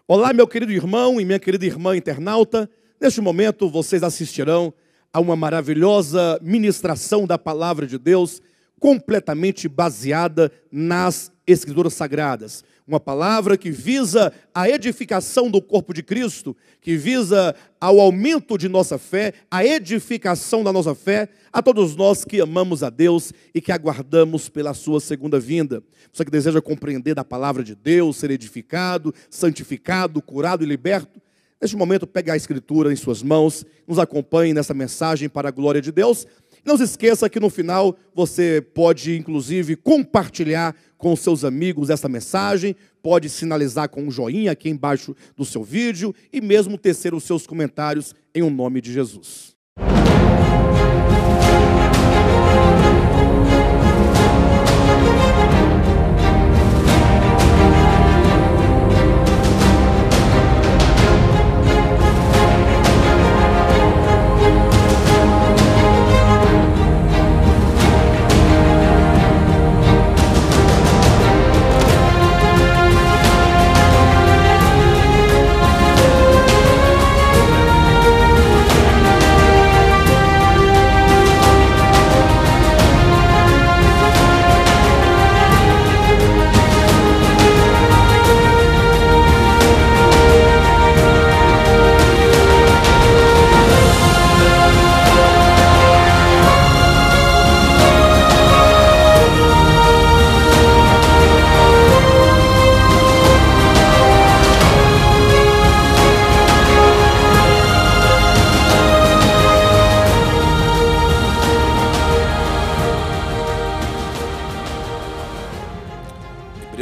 Olá, meu querido irmão e minha querida irmã internauta. Neste momento, vocês assistirão a uma maravilhosa ministração da Palavra de Deus, completamente baseada nas Escrituras Sagradas. Uma palavra que visa a edificação do corpo de Cristo, que visa ao aumento de nossa fé, a edificação da nossa fé, a todos nós que amamos a Deus e que aguardamos pela sua segunda vinda. Você que deseja compreender da palavra de Deus, ser edificado, santificado, curado e liberto, neste momento pegue a Escritura em suas mãos, nos acompanhe nessa mensagem para a glória de Deus. Não se esqueça que no final você pode, inclusive, compartilhar com seus amigos essa mensagem, pode sinalizar com um joinha aqui embaixo do seu vídeo e mesmo tecer os seus comentários em o nome de Jesus.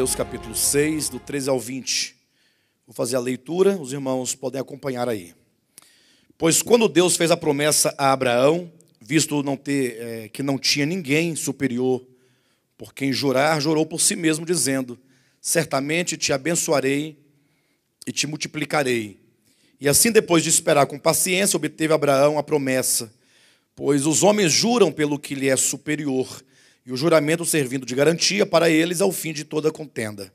Hebreus capítulo 6, do 13 ao 20. Vou fazer a leitura, os irmãos podem acompanhar aí. Pois quando Deus fez a promessa a Abraão, visto que não tinha ninguém superior por quem jurar, jurou por si mesmo, dizendo: certamente te abençoarei e te multiplicarei. E assim, depois de esperar com paciência, obteve Abraão a promessa. Pois os homens juram pelo que lhe é superior, e o juramento servindo de garantia para eles ao fim de toda contenda.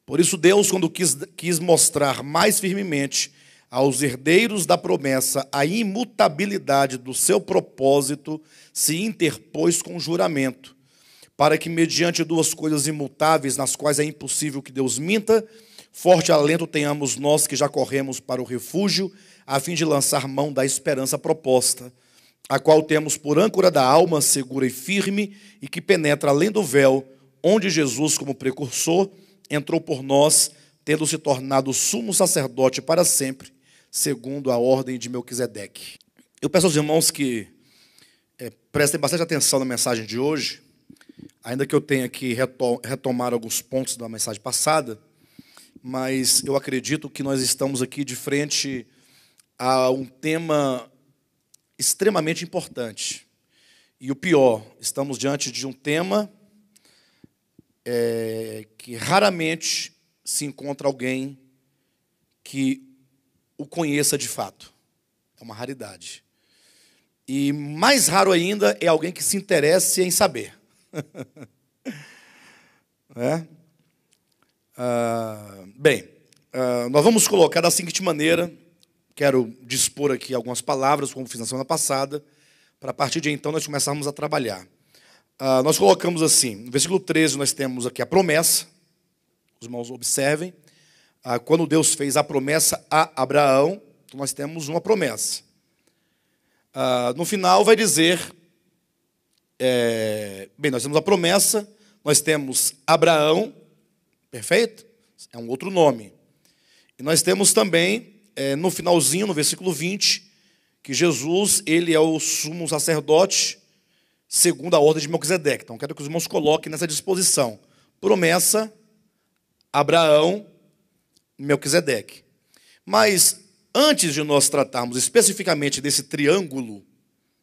Por isso Deus, quando quis mostrar mais firmemente aos herdeiros da promessa a imutabilidade do seu propósito, se interpôs com juramento, para que mediante duas coisas imutáveis, nas quais é impossível que Deus minta, forte alento tenhamos nós que já corremos para o refúgio, a fim de lançar mão da esperança proposta, a qual temos por âncora da alma segura e firme, e que penetra além do véu, onde Jesus, como precursor, entrou por nós, tendo se tornado sumo sacerdote para sempre, segundo a ordem de Melquisedeque. Eu peço aos irmãos que prestem bastante atenção na mensagem de hoje, ainda que eu tenha que retomar alguns pontos da mensagem passada, mas eu acredito que nós estamos aqui de frente a um tema extremamente importante. E o pior, estamos diante de um tema que raramente se encontra alguém que o conheça de fato. É uma raridade. E mais raro ainda é alguém que se interesse em saber. Nós vamos colocar da seguinte maneira. Quero dispor aqui algumas palavras, como fiz na semana passada, para a partir de então nós começarmos a trabalhar. Nós colocamos assim, no versículo 13 nós temos aqui a promessa, os irmãos observem, quando Deus fez a promessa a Abraão, então nós temos uma promessa. No final vai dizer, nós temos a promessa, nós temos Abraão, perfeito? É um outro nome. E nós temos também, no finalzinho, no versículo 20, que Jesus, ele é o sumo sacerdote segundo a ordem de Melquisedeque. Então, quero que os irmãos coloquem nessa disposição. Promessa, Abraão, Melquisedeque. Mas, antes de nós tratarmos especificamente desse triângulo,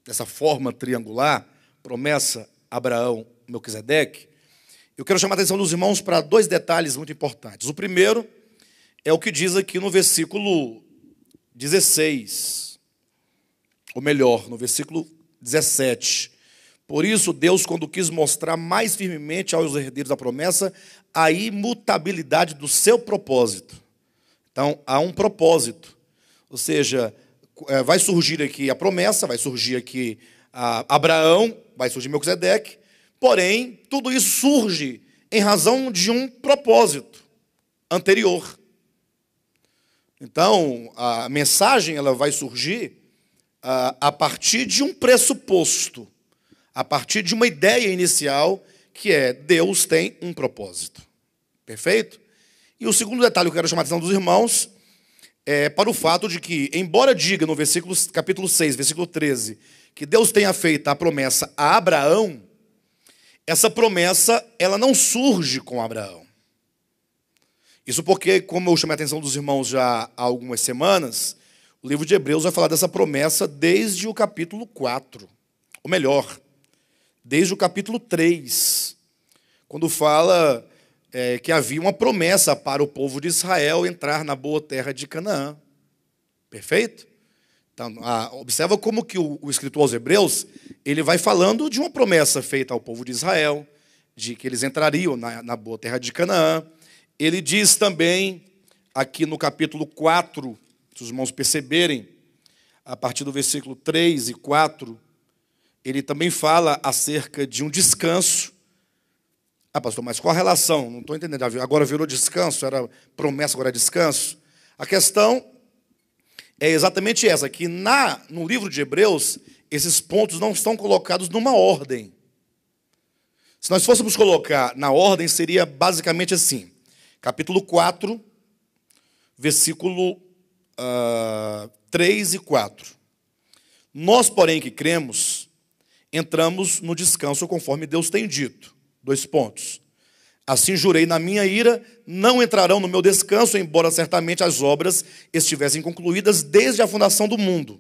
dessa forma triangular, promessa, Abraão, Melquisedeque, eu quero chamar a atenção dos irmãos para dois detalhes muito importantes. O primeiro é o que diz aqui no versículo 16, ou melhor, no versículo 17. Por isso, Deus, quando quis mostrar mais firmemente aos herdeiros da promessa a imutabilidade do seu propósito. Então, há um propósito. Ou seja, vai surgir aqui a promessa, vai surgir aqui Abraão, vai surgir Melquisedeque, porém, tudo isso surge em razão de um propósito anterior. Então, a mensagem ela vai surgir a partir de um pressuposto, a partir de uma ideia inicial, que é Deus tem um propósito. Perfeito? E o segundo detalhe que eu quero chamar a atenção dos irmãos é para o fato de que, embora diga no capítulo 6, versículo 13, que Deus tenha feito a promessa a Abraão, essa promessa ela não surge com Abraão. Isso porque, como eu chamei a atenção dos irmãos já há algumas semanas, o livro de Hebreus vai falar dessa promessa desde o capítulo 4. Ou melhor, desde o capítulo 3, quando fala que havia uma promessa para o povo de Israel entrar na boa terra de Canaã. Perfeito? Então, observa como que o escritor aos Hebreus, ele vai falando de uma promessa feita ao povo de Israel, de que eles entrariam na boa terra de Canaã. Ele diz também, aqui no capítulo 4, se os irmãos perceberem, a partir do versículo 3 e 4, ele também fala acerca de um descanso. Pastor, mas qual a relação? Não estou entendendo. Agora virou descanso, era promessa, agora é descanso. A questão é exatamente essa, que no livro de Hebreus, esses pontos não estão colocados numa ordem. Se nós fôssemos colocar na ordem, seria basicamente assim. Capítulo 4, versículo 3 e 4. Nós, porém, que cremos, entramos no descanso conforme Deus tem dito. 2 pontos. Assim jurei na minha ira, não entrarão no meu descanso, embora certamente as obras estivessem concluídas desde a fundação do mundo.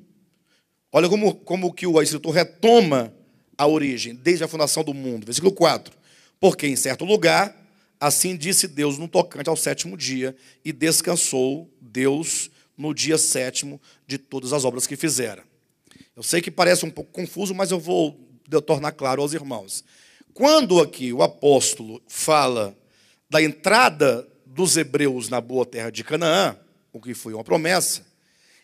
Olha como que o escritor retoma a origem, desde a fundação do mundo. Versículo 4. Porque em certo lugar, assim disse Deus no tocante ao 7º dia, e descansou Deus no dia 7º de todas as obras que fizera. Eu sei que parece um pouco confuso, mas eu vou tornar claro aos irmãos. Quando aqui o apóstolo fala da entrada dos hebreus na boa terra de Canaã, o que foi uma promessa,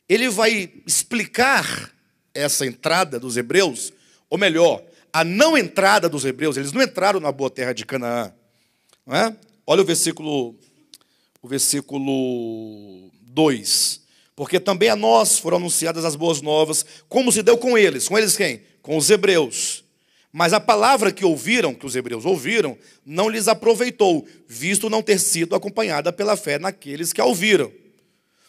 ele vai explicar essa entrada dos hebreus, ou melhor, a não entrada dos hebreus. Eles não entraram na boa terra de Canaã. Não é? Olha o versículo 2. Porque também a nós foram anunciadas as boas novas, como se deu com eles. Com eles quem? Com os hebreus. Mas a palavra que os hebreus ouviram, não lhes aproveitou, visto não ter sido acompanhada pela fé naqueles que a ouviram.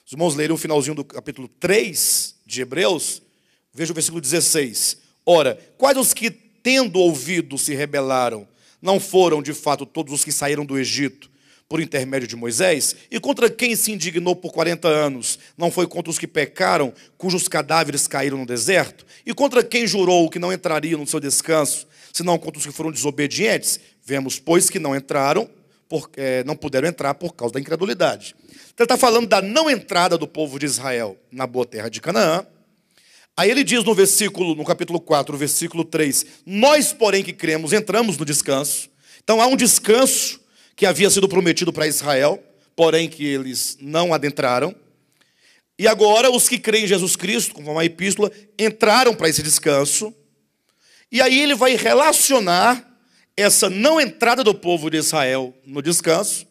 Os irmãos leram o finalzinho do capítulo 3 de Hebreus, veja o versículo 16. Ora, quais os que, tendo ouvido, se rebelaram? Não foram, de fato, todos os que saíram do Egito, por intermédio de Moisés? E contra quem se indignou por 40 anos? Não foi contra os que pecaram, cujos cadáveres caíram no deserto? E contra quem jurou que não entrariam no seu descanso, senão contra os que foram desobedientes? Vemos, pois, que não entraram, não puderam entrar por causa da incredulidade. Então, ele está falando da não entrada do povo de Israel na boa terra de Canaã. Aí ele diz no capítulo 4, versículo 3, nós, porém, que cremos, entramos no descanso. Então, há um descanso que havia sido prometido para Israel, porém que eles não adentraram. E agora os que creem em Jesus Cristo, conforme a epístola, entraram para esse descanso. E aí ele vai relacionar essa não entrada do povo de Israel no descanso,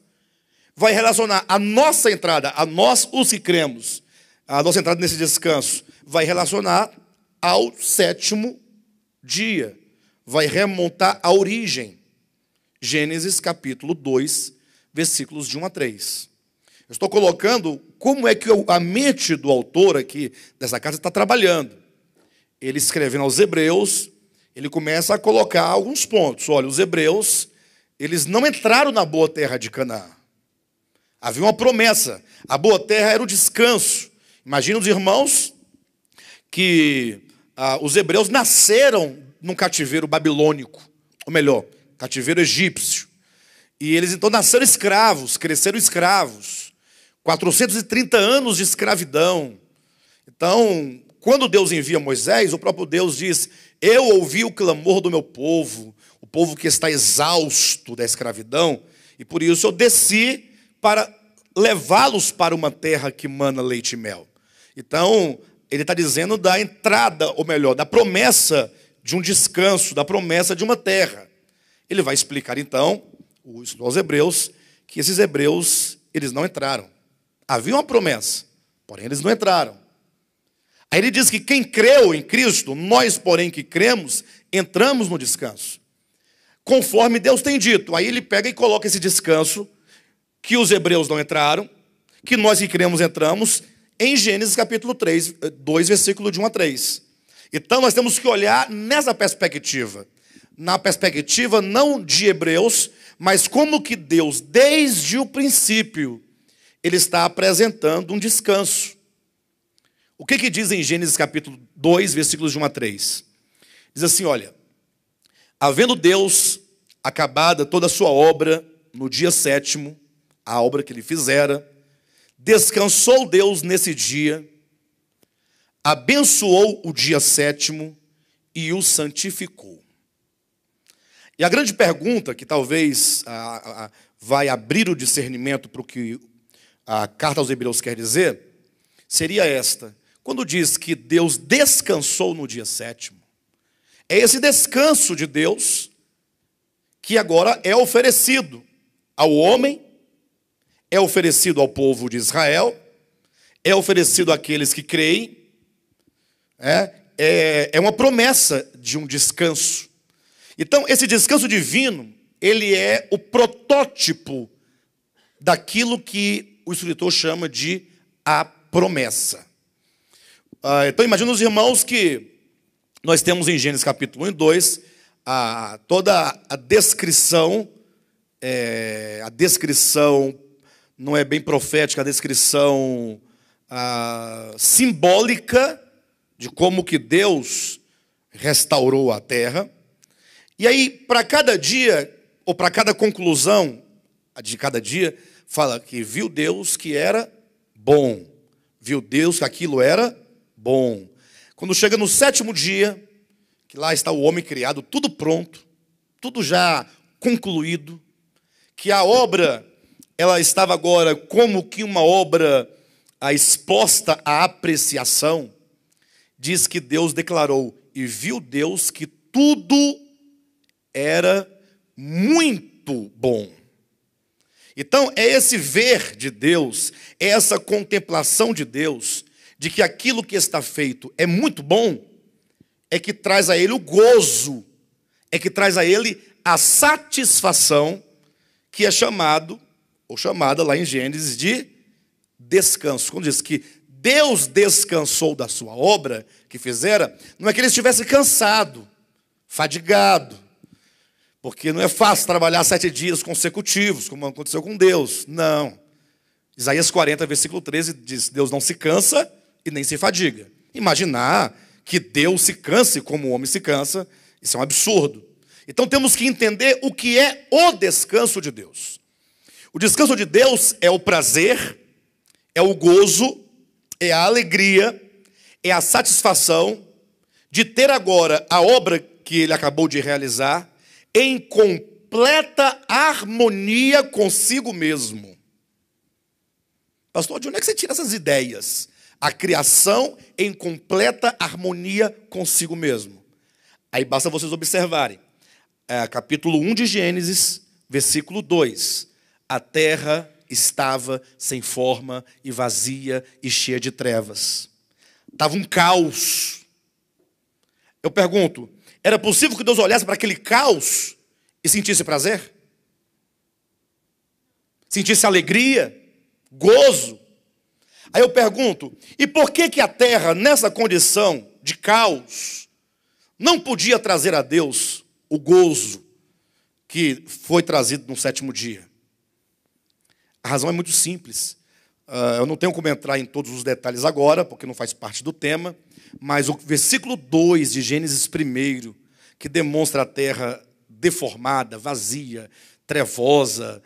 vai relacionar a nossa entrada, a nós os que cremos, a nossa entrada nesse descanso, vai relacionar ao 7º dia, vai remontar a origem. Gênesis capítulo 2, versículos de 1 a 3. Eu estou colocando como é que a mente do autor aqui dessa carta está trabalhando. Ele escrevendo aos hebreus, ele começa a colocar alguns pontos. Olha, os hebreus, eles não entraram na boa terra de Canaã. Havia uma promessa. A boa terra era o descanso. Imagina os irmãos que os hebreus nasceram num cativeiro babilônico. Ou melhor, cativeiro egípcio. E eles então nasceram escravos, cresceram escravos. 430 anos de escravidão. Então, quando Deus envia Moisés, o próprio Deus diz, eu ouvi o clamor do meu povo, o povo que está exausto da escravidão, e por isso eu desci para levá-los para uma terra que mana leite e mel. Então, ele está dizendo da entrada, ou melhor, da promessa de um descanso, da promessa de uma terra. Ele vai explicar, então, aos hebreus, que esses hebreus, eles não entraram. Havia uma promessa, porém eles não entraram. Aí ele diz que quem creu em Cristo, nós, porém, que cremos, entramos no descanso. Conforme Deus tem dito. Aí ele pega e coloca esse descanso, que os hebreus não entraram, que nós que cremos entramos, em Gênesis capítulo 3, 2, versículo de 1 a 3. Então nós temos que olhar nessa perspectiva. Na perspectiva não de hebreus, mas como que Deus, desde o princípio, ele está apresentando um descanso. O que diz em Gênesis capítulo 2, versículos de 1 a 3? Diz assim, olha, havendo Deus acabada toda a sua obra no dia sétimo, a obra que ele fizera, descansou Deus nesse dia, abençoou o dia sétimo e o santificou. E a grande pergunta, que talvez vai abrir o discernimento para o que a carta aos Hebreus quer dizer, seria esta. Quando diz que Deus descansou no dia sétimo, é esse descanso de Deus que agora é oferecido ao homem, é oferecido ao povo de Israel, é oferecido àqueles que creem, é uma promessa de um descanso. Então, esse descanso divino, ele é o protótipo daquilo que o escritor chama de a promessa. Então, imagina os irmãos que nós temos em Gênesis capítulo 1 e 2, toda a descrição não é bem profética, a descrição simbólica de como que Deus restaurou a terra. E aí, para cada dia, ou para cada conclusão de cada dia, fala que viu Deus que era bom. Viu Deus que aquilo era bom. Quando chega no sétimo dia, que lá está o homem criado, tudo pronto, tudo já concluído, que a obra, ela estava agora como que uma obra exposta à apreciação, diz que Deus declarou, e viu Deus que tudo era muito bom. Então, é esse ver de Deus, é essa contemplação de Deus, de que aquilo que está feito é muito bom, é que traz a ele o gozo, é que traz a ele a satisfação, que é chamado, ou chamada lá em Gênesis, de descanso. Quando diz que Deus descansou da sua obra que fizera, não é que ele estivesse cansado, fadigado, porque não é fácil trabalhar 7 dias consecutivos, como aconteceu com Deus. Não. Isaías 40, versículo 13, diz, Deus não se cansa e nem se fadiga. Imaginar que Deus se canse como o homem se cansa, isso é um absurdo. Então temos que entender o que é o descanso de Deus. O descanso de Deus é o prazer, é o gozo, é a alegria, é a satisfação de ter agora a obra que ele acabou de realizar em completa harmonia consigo mesmo. Pastor, de onde é que você tira essas ideias? A criação em completa harmonia consigo mesmo. Aí basta vocês observarem. Capítulo 1 de Gênesis, versículo 2. A terra estava sem forma e vazia e cheia de trevas. Estava um caos. Eu pergunto, era possível que Deus olhasse para aquele caos e sentisse prazer? Sentisse alegria, gozo? Aí eu pergunto, e por que a terra, nessa condição de caos, não podia trazer a Deus o gozo que foi trazido no sétimo dia? A razão é muito simples. Eu não tenho como entrar em todos os detalhes agora, porque não faz parte do tema, mas o versículo 2 de Gênesis 1, que demonstra a terra deformada, vazia, trevosa,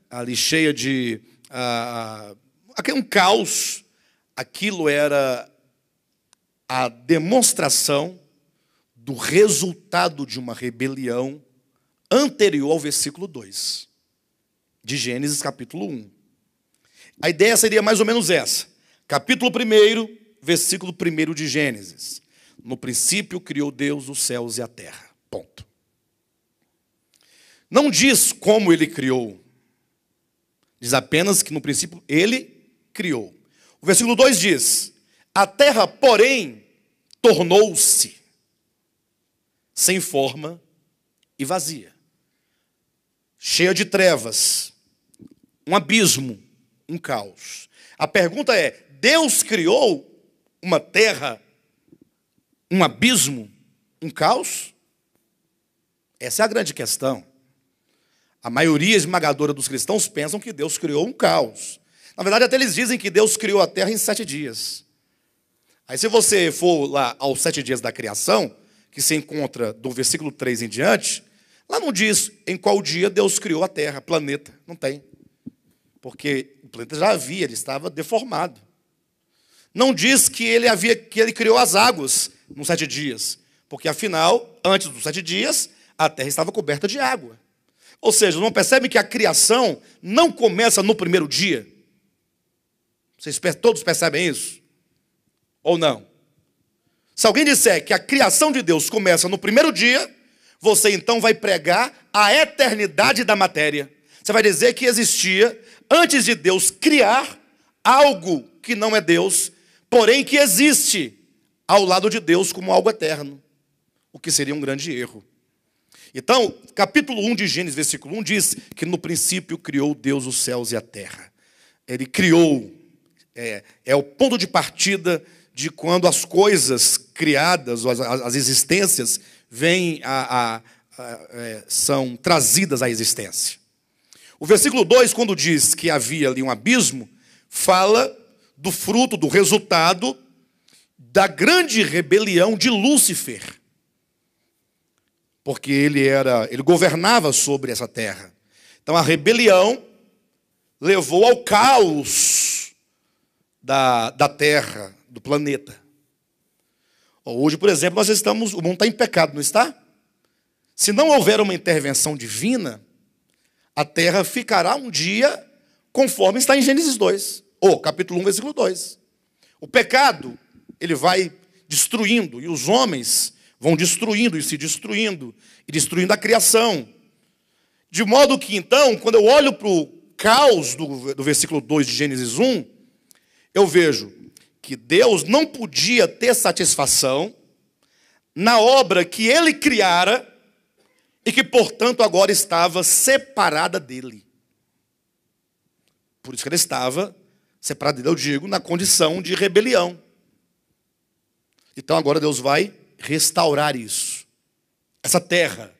ali cheia de... um caos, aquilo era a demonstração do resultado de uma rebelião anterior ao versículo 2 de Gênesis capítulo 1. A ideia seria mais ou menos essa. Capítulo 1, versículo 1 de Gênesis. No princípio criou Deus os céus e a terra. Ponto. Não diz como ele criou. Diz apenas que no princípio ele criou. O versículo 2 diz: a terra, porém, tornou-se sem forma e vazia, cheia de trevas, um abismo, um caos. A pergunta é: Deus criou uma terra, um abismo, um caos? Essa é a grande questão. A maioria esmagadora dos cristãos pensam que Deus criou um caos. Na verdade, até eles dizem que Deus criou a terra em 7 dias. Aí se você for lá aos 7 dias da criação, que se encontra do versículo 3 em diante, lá não diz em qual dia Deus criou a terra, planeta. Não tem. Porque o planeta já havia, ele estava deformado. Não diz que ele criou as águas nos 7 dias. Porque afinal, antes dos 7 dias, a terra estava coberta de água. Ou seja, não percebe que a criação não começa no primeiro dia? Vocês todos percebem isso? Ou não? Se alguém disser que a criação de Deus começa no primeiro dia, você então vai pregar a eternidade da matéria. Você vai dizer que existia, antes de Deus criar, algo que não é Deus, porém que existe ao lado de Deus como algo eterno. O que seria um grande erro. Então, capítulo 1 de Gênesis, versículo 1, diz que no princípio criou Deus os céus e a terra. Ele criou, é o ponto de partida de quando as coisas criadas, as existências, são trazidas à existência. O versículo 2, quando diz que havia ali um abismo, fala do fruto, do resultado da grande rebelião de Lúcifer. Porque ele governava sobre essa terra. Então a rebelião levou ao caos da terra, do planeta. Hoje, por exemplo, o mundo está em pecado, não está? Se não houver uma intervenção divina, a terra ficará um dia conforme está em Gênesis 2, ou capítulo 1, versículo 2. O pecado, ele vai destruindo, e os homens vão destruindo e se destruindo, e destruindo a criação. De modo que, então, quando eu olho para o caos do versículo 2 de Gênesis 1, eu vejo que Deus não podia ter satisfação na obra que ele criara e que, portanto, agora estava separada dele. Por isso que ele estava separado dele, eu digo, na condição de rebelião. Então agora Deus vai restaurar isso. Essa terra,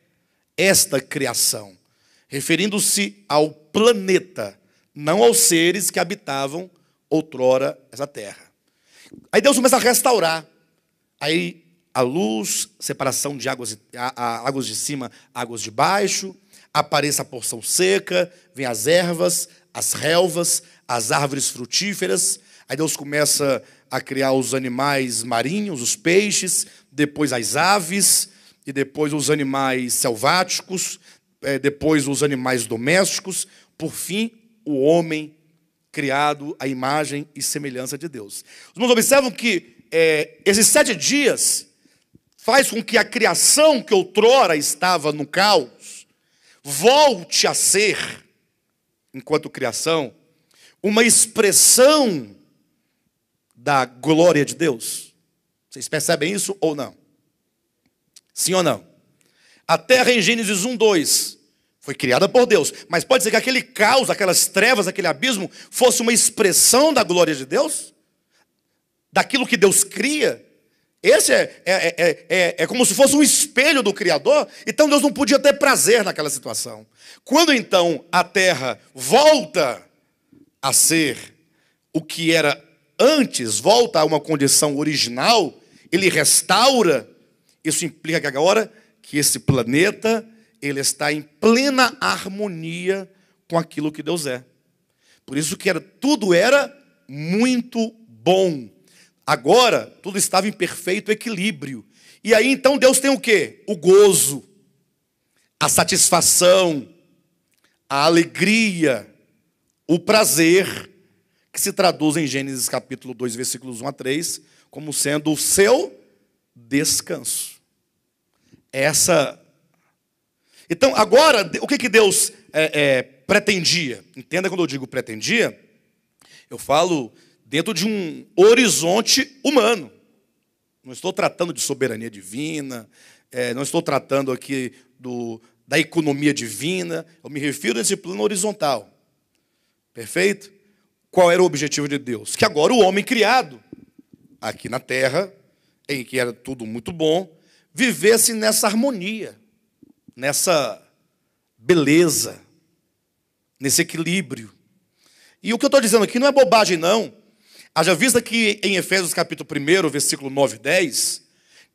esta criação, referindo-se ao planeta, não aos seres que habitavam outrora essa terra. Aí Deus começa a restaurar. Aí a luz, separação de águas de cima, águas de baixo, apareça a porção seca, vem as ervas, as relvas, as árvores frutíferas. Aí Deus começa a criar os animais marinhos, os peixes, depois as aves, e depois os animais selváticos, depois os animais domésticos, por fim, o homem criado à imagem e semelhança de Deus. Os irmãos observam que esses 7 dias faz com que a criação que outrora estava no caos volte a ser, enquanto criação, uma expressão da glória de Deus. Vocês percebem isso ou não? Sim ou não? A terra em Gênesis 1, 2 foi criada por Deus, mas pode ser que aquele caos, aquelas trevas, aquele abismo fosse uma expressão da glória de Deus? Daquilo que Deus cria? Esse é como se fosse um espelho do Criador. Então Deus não podia ter prazer naquela situação. Quando então a terra volta a ser o que era antes, volta a uma condição original, ele restaura. Isso implica que agora que esse planeta ele está em plena harmonia com aquilo que Deus é. Por isso que tudo era muito bom. Agora, tudo estava em perfeito equilíbrio. E aí, então, Deus tem o quê? O gozo, a satisfação, a alegria, o prazer que se traduz em Gênesis capítulo 2, versículos 1 a 3, como sendo o seu descanso. Então, agora, o que Deus pretendia? Entenda quando eu digo pretendia, eu falo dentro de um horizonte humano. Não estou tratando de soberania divina, não estou tratando aqui da economia divina, eu me refiro a esse plano horizontal. Perfeito? Qual era o objetivo de Deus? Que agora o homem criado, aqui na terra, em que era tudo muito bom, vivesse nessa harmonia, nessa beleza, nesse equilíbrio. E o que eu estou dizendo aqui não é bobagem, não. Haja vista que em Efésios capítulo 1, versículo 9 e 10,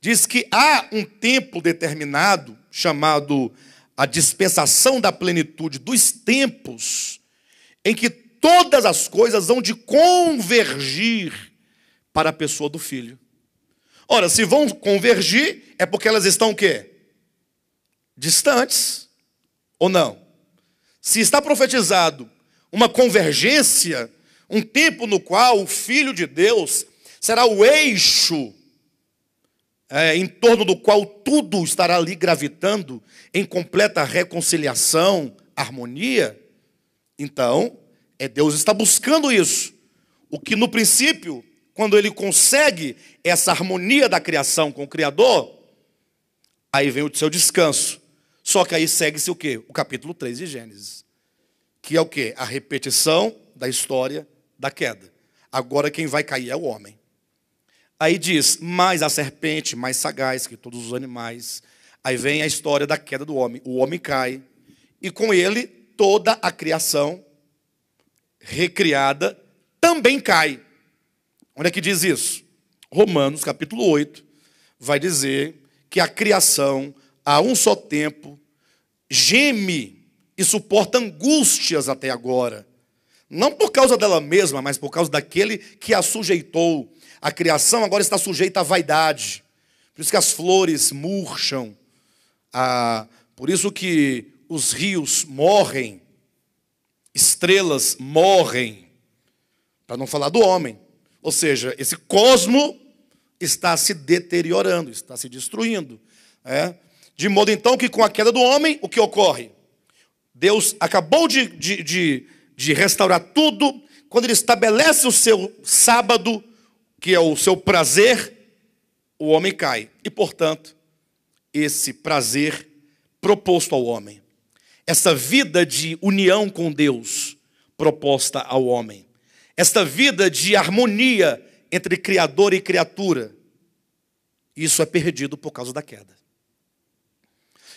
diz que há um tempo determinado, chamado a dispensação da plenitude dos tempos, em que todas as coisas hão de convergir para a pessoa do Filho. Ora, se vão convergir, é porque elas estão o quê? Distantes, ou não? Se está profetizado uma convergência, um tempo no qual o Filho de Deus será o eixo em torno do qual tudo estará ali gravitando em completa reconciliação, harmonia, então, Deus está buscando isso. O que no princípio, quando ele consegue essa harmonia da criação com o Criador, aí vem o seu descanso. Só que aí segue-se o quê? O capítulo 3 de Gênesis. Que é o quê? A repetição da história da queda. Agora quem vai cair é o homem. Aí diz, mais a serpente, mais sagaz que todos os animais. Aí vem a história da queda do homem. O homem cai, e com ele toda a criação recriada também cai. Onde é que diz isso? Romanos, capítulo 8, vai dizer que a criação, a um só tempo, geme e suporta angústias até agora. Não por causa dela mesma, mas por causa daquele que a sujeitou. A criação agora está sujeita à vaidade. Por isso que as flores murcham. Por isso que os rios morrem. Estrelas morrem. Para não falar do homem. Ou seja, esse cosmo está se deteriorando, está se destruindo. De modo então que com a queda do homem, o que ocorre? Deus acabou de restaurar tudo. Quando ele estabelece o seu sábado, que é o seu prazer, o homem cai. E, portanto, esse prazer proposto ao homem, essa vida de união com Deus proposta ao homem, esta vida de harmonia entre Criador e criatura, isso é perdido por causa da queda.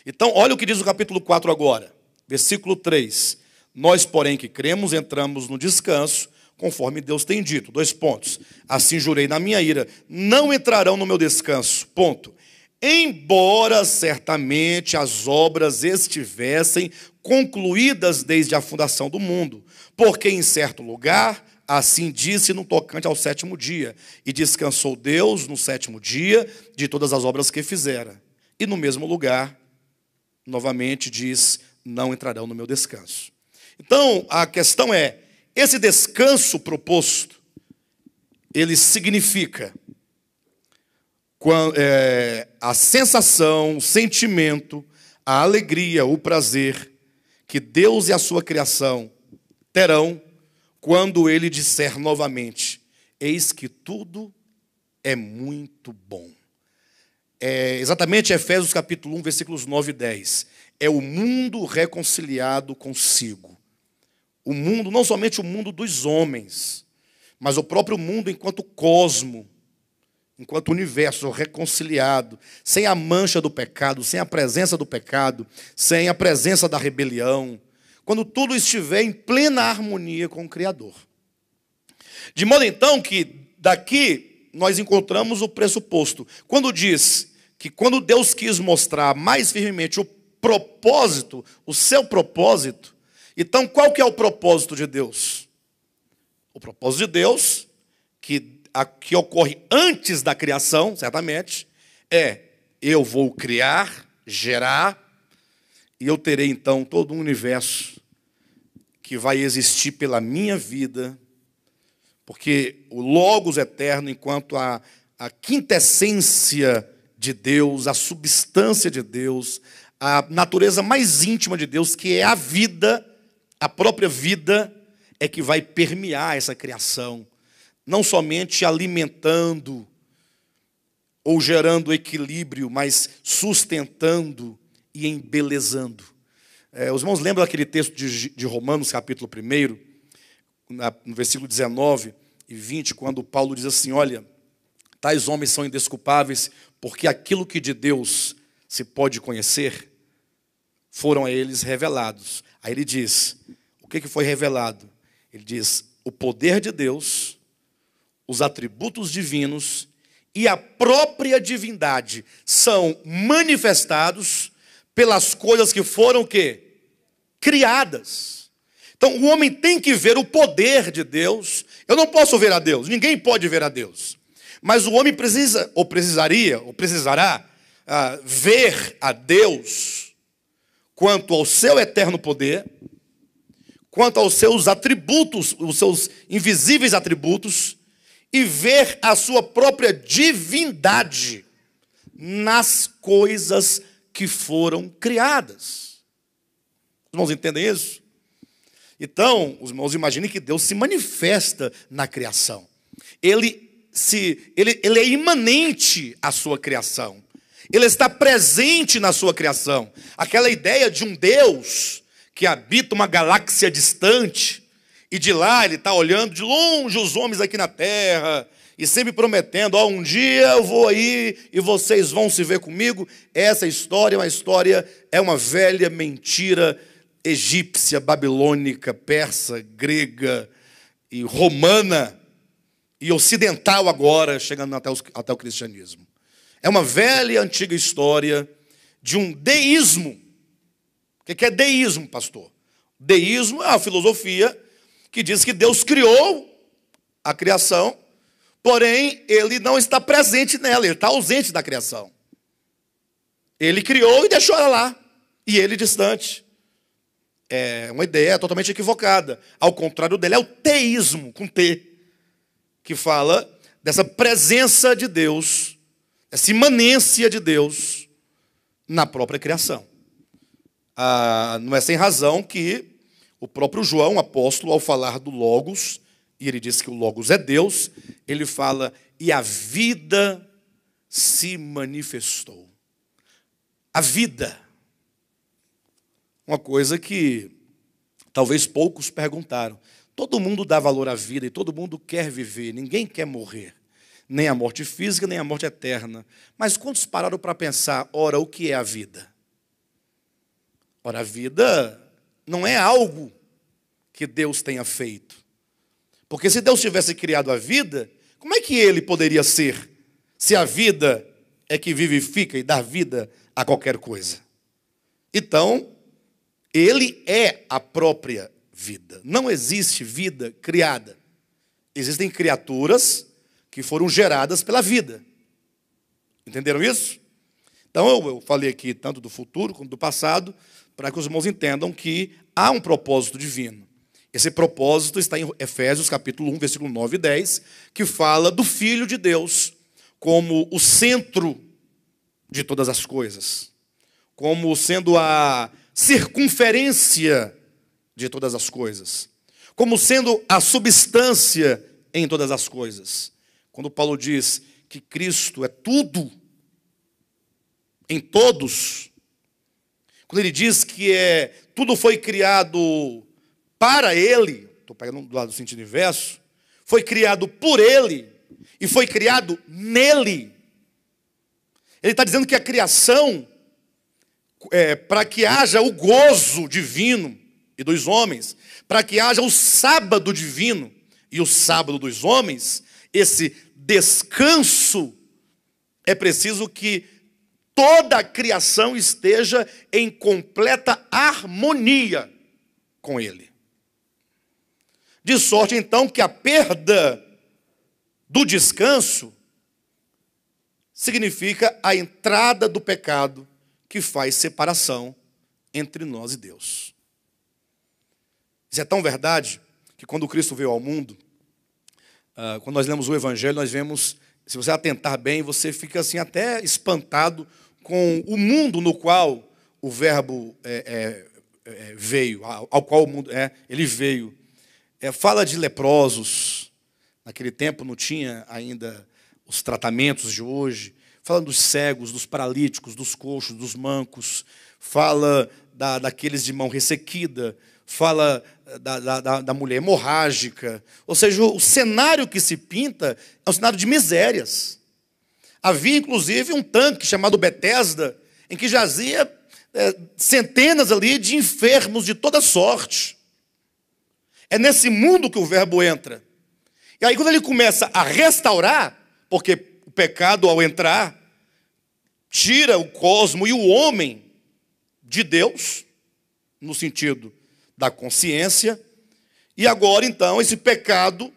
Então, olha o que diz o capítulo 4 agora, versículo 3. Nós, porém, que cremos, entramos no descanso, conforme Deus tem dito. 2 pontos. Assim jurei na minha ira, não entrarão no meu descanso. Ponto. Embora certamente as obras estivessem concluídas desde a fundação do mundo, porque em certo lugar assim disse no tocante ao 7º dia, e descansou Deus no 7º dia de todas as obras que fizera. E no mesmo lugar, novamente diz, não entrarão no meu descanso. Então, a questão é, esse descanso proposto, ele significa a sensação, o sentimento, a alegria, o prazer que Deus e a sua criação terão quando ele disser novamente, eis que tudo é muito bom. Exatamente Efésios capítulo 1, versículos 9 e 10. É o mundo reconciliado consigo. O mundo, não somente o mundo dos homens, mas o próprio mundo enquanto cosmo, enquanto universo reconciliado, sem a mancha do pecado, sem a presença do pecado, sem a presença da rebelião, quando tudo estiver em plena harmonia com o Criador. De modo então que daqui nós encontramos o pressuposto. Quando diz que quando Deus quis mostrar mais firmemente o propósito, o seu propósito, então qual que é o propósito de Deus? O propósito de Deus, que ocorre antes da criação, certamente, eu vou criar, gerar, e eu terei então todo um universo que vai existir pela minha vida, Porque o Logos eterno, enquanto a quintessência de Deus, a substância de Deus, a natureza mais íntima de Deus, que é a vida, a própria vida, é que vai permear essa criação, não somente alimentando ou gerando equilíbrio, mas sustentando e embelezando. Os irmãos lembram daquele texto de Romanos, capítulo 1, no versículo 19 e 20, quando Paulo diz assim: olha, tais homens são indesculpáveis, porque aquilo que de Deus se pode conhecer, foram a eles revelados. Aí ele diz, o que foi revelado? Ele diz, o poder de Deus, os atributos divinos e a própria divindade são manifestados pelas coisas que foram o quê? Criadas. Então o homem tem que ver o poder de Deus. Eu não posso ver a Deus, ninguém pode ver a Deus. Mas o homem precisa, ou precisará ver a Deus quanto ao seu eterno poder, quanto aos seus atributos, os seus invisíveis atributos, e ver a sua própria divindade nas coisas que foram criadas. Os irmãos entendem isso? Então, os irmãos imaginem que Deus se manifesta na criação. Ele é imanente à sua criação. Ele está presente na sua criação. Aquela ideia de um Deus que habita uma galáxia distante, e de lá ele está olhando de longe os homens aqui na terra, e sempre prometendo, um dia eu vou aí e vocês vão se ver comigo. Essa história é uma velha mentira egípcia, babilônica, persa, grega e romana, e ocidental agora, chegando até o cristianismo. É uma velha e antiga história de um deísmo. O que é deísmo, pastor? Deísmo é uma filosofia que diz que Deus criou a criação, porém ele não está presente nela, ele está ausente da criação. Ele criou e deixou ela lá, e ele distante. É uma ideia totalmente equivocada. Ao contrário dele é o teísmo, com T, que fala dessa presença de Deus, essa imanência de Deus na própria criação. Não é sem razão que o próprio João, apóstolo, ao falar do Logos, e ele diz que o Logos é Deus, ele fala, e a vida se manifestou. A vida. Uma coisa que talvez poucos perguntaram. Todo mundo dá valor à vida e todo mundo quer viver, ninguém quer morrer. Nem a morte física, nem a morte eterna. Mas quantos pararam para pensar, ora, o que é a vida? Ora, a vida não é algo que Deus tenha feito. Porque se Deus tivesse criado a vida, como é que ele poderia ser, se a vida é que vivifica e dá vida a qualquer coisa? Então, ele é a própria vida. Não existe vida criada. Existem criaturas que foram geradas pela vida. Entenderam isso? Então, eu falei aqui tanto do futuro como do passado, para que os irmãos entendam que há um propósito divino. Esse propósito está em Efésios capítulo 1, versículo 9 e 10, que fala do Filho de Deus como o centro de todas as coisas, como sendo a circunferência de todas as coisas, como sendo a substância em todas as coisas. Quando Paulo diz que Cristo é tudo, em todos, quando ele diz que tudo foi criado para ele, estou pegando do lado do sentido inverso, foi criado por ele e foi criado nele. Ele está dizendo que a criação, para que haja o gozo divino e dos homens, para que haja o sábado divino e o sábado dos homens, esse descanso, é preciso que toda a criação esteja em completa harmonia com ele. De sorte, então, que a perda do descanso significa a entrada do pecado que faz separação entre nós e Deus. Isso é tão verdade que quando Cristo veio ao mundo, Quando nós lemos o Evangelho, nós vemos, se você atentar bem, você fica assim até espantado com o mundo no qual o Verbo veio, ao qual o mundo ele veio. Fala de leprosos. Naquele tempo não tinha ainda os tratamentos de hoje. Fala dos cegos, dos paralíticos, dos coxos, dos mancos. Fala daqueles de mão ressequida. Fala da mulher hemorrágica. Ou seja, o cenário que se pinta é um cenário de misérias. Havia, inclusive, um tanque chamado Betesda, em que jazia centenas ali de enfermos de toda sorte. É nesse mundo que o Verbo entra. E aí, quando ele começa a restaurar, porque o pecado, ao entrar, tira o cosmo e o homem de Deus, no sentido da consciência, e agora, então, esse pecado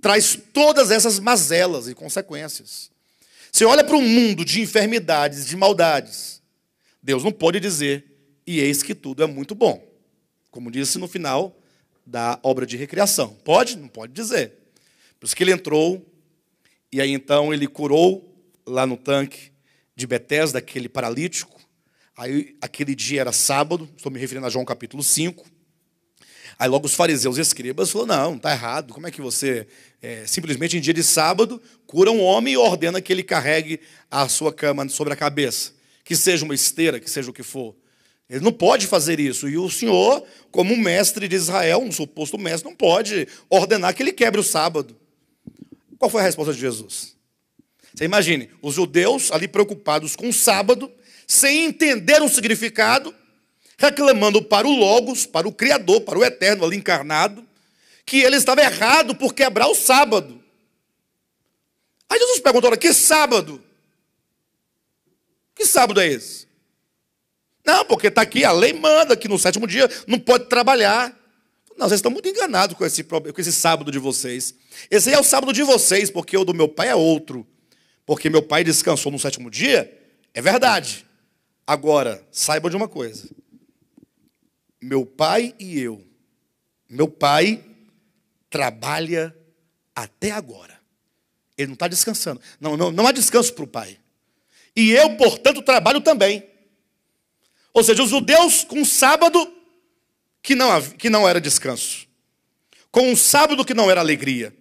traz todas essas mazelas e consequências. Você olha para um mundo de enfermidades, de maldades, Deus não pode dizer, e eis que tudo é muito bom, como disse no final da obra de recriação. Pode? Não pode dizer. Por isso que ele entrou, e aí então ele curou lá no tanque de Betesda, aquele paralítico. Aí aquele dia era sábado, estou me referindo a João capítulo 5. Aí logo os fariseus e escribas falaram, não, está errado, como é que você, simplesmente em dia de sábado, cura um homem e ordena que ele carregue a sua cama sobre a cabeça, que seja uma esteira, que seja o que for. Ele não pode fazer isso. E o Senhor, como um mestre de Israel, um suposto mestre, não pode ordenar que ele quebre o sábado. Qual foi a resposta de Jesus? Você imagine, os judeus ali preocupados com o sábado, sem entender o significado, reclamando para o Logos, para o Criador, para o Eterno ali encarnado, que ele estava errado por quebrar o sábado. Aí Jesus perguntou, que sábado? Que sábado é esse? Não, porque está aqui, a lei manda que no sétimo dia não pode trabalhar. Não, vocês estão muito enganados com esse sábado de vocês. Esse aí é o sábado de vocês, porque o do meu pai é outro. Porque meu pai descansou no sétimo dia, é verdade. Agora, saibam de uma coisa. Meu pai e eu, meu pai trabalha até agora. Ele não está descansando. Não há descanso para o pai. E eu, portanto, trabalho também. Ou seja, os judeus com um sábado que não era descanso. Com um sábado que não era alegria.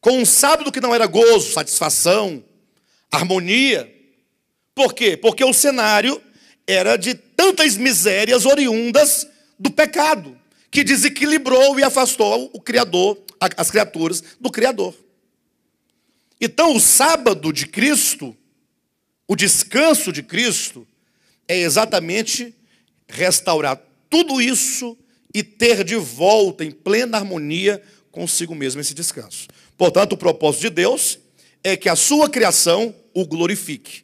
Com um sábado que não era gozo, satisfação, harmonia. Por quê? Porque o cenário era de tantas misérias oriundas do pecado, que desequilibrou e afastou o Criador, as criaturas do Criador. Então, o sábado de Cristo, o descanso de Cristo, é exatamente restaurar tudo isso e ter de volta em plena harmonia consigo mesmo esse descanso. Portanto, o propósito de Deus é que a sua criação o glorifique.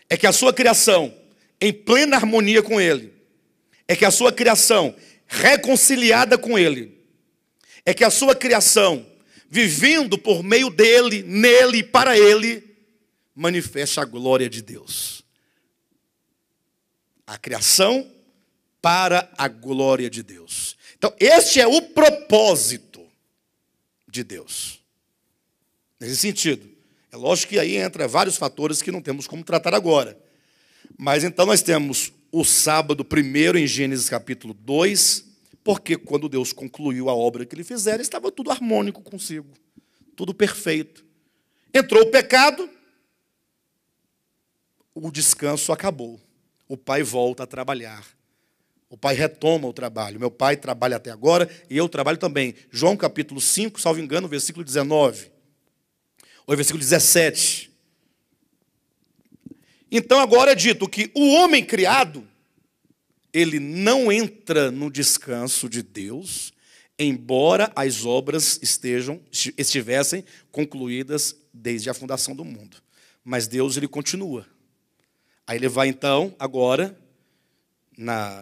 É que a sua criação, em plena harmonia com Ele, é que a sua criação, reconciliada com Ele, é que a sua criação, vivendo por meio dEle, nele e para Ele, manifeste a glória de Deus. A criação para a glória de Deus. Então, este é o propósito de Deus. Nesse sentido. É lógico que aí entra vários fatores que não temos como tratar agora. Mas então nós temos o sábado primeiro em Gênesis capítulo 2, porque quando Deus concluiu a obra que Ele fizera, estava tudo harmônico consigo, tudo perfeito. Entrou o pecado, o descanso acabou. O pai volta a trabalhar. O pai retoma o trabalho. Meu pai trabalha até agora e eu trabalho também. João capítulo 5, salvo engano, versículo 19. Ou versículo 17. Então agora é dito que o homem criado, ele não entra no descanso de Deus, embora as obras estivessem concluídas desde a fundação do mundo. Mas Deus, ele continua. Aí ele vai então, agora,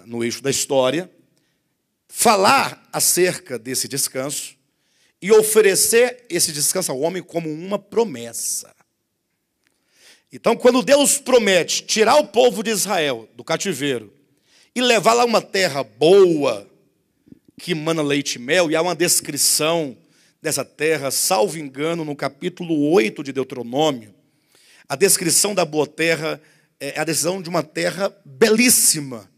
no eixo da história, falar acerca desse descanso e oferecer esse descanso ao homem como uma promessa. Então, quando Deus promete tirar o povo de Israel do cativeiro e levar lá uma terra boa, que emana leite e mel, e há uma descrição dessa terra, salvo engano, no capítulo 8 de Deuteronômio, a descrição da boa terra é a descrição de uma terra belíssima.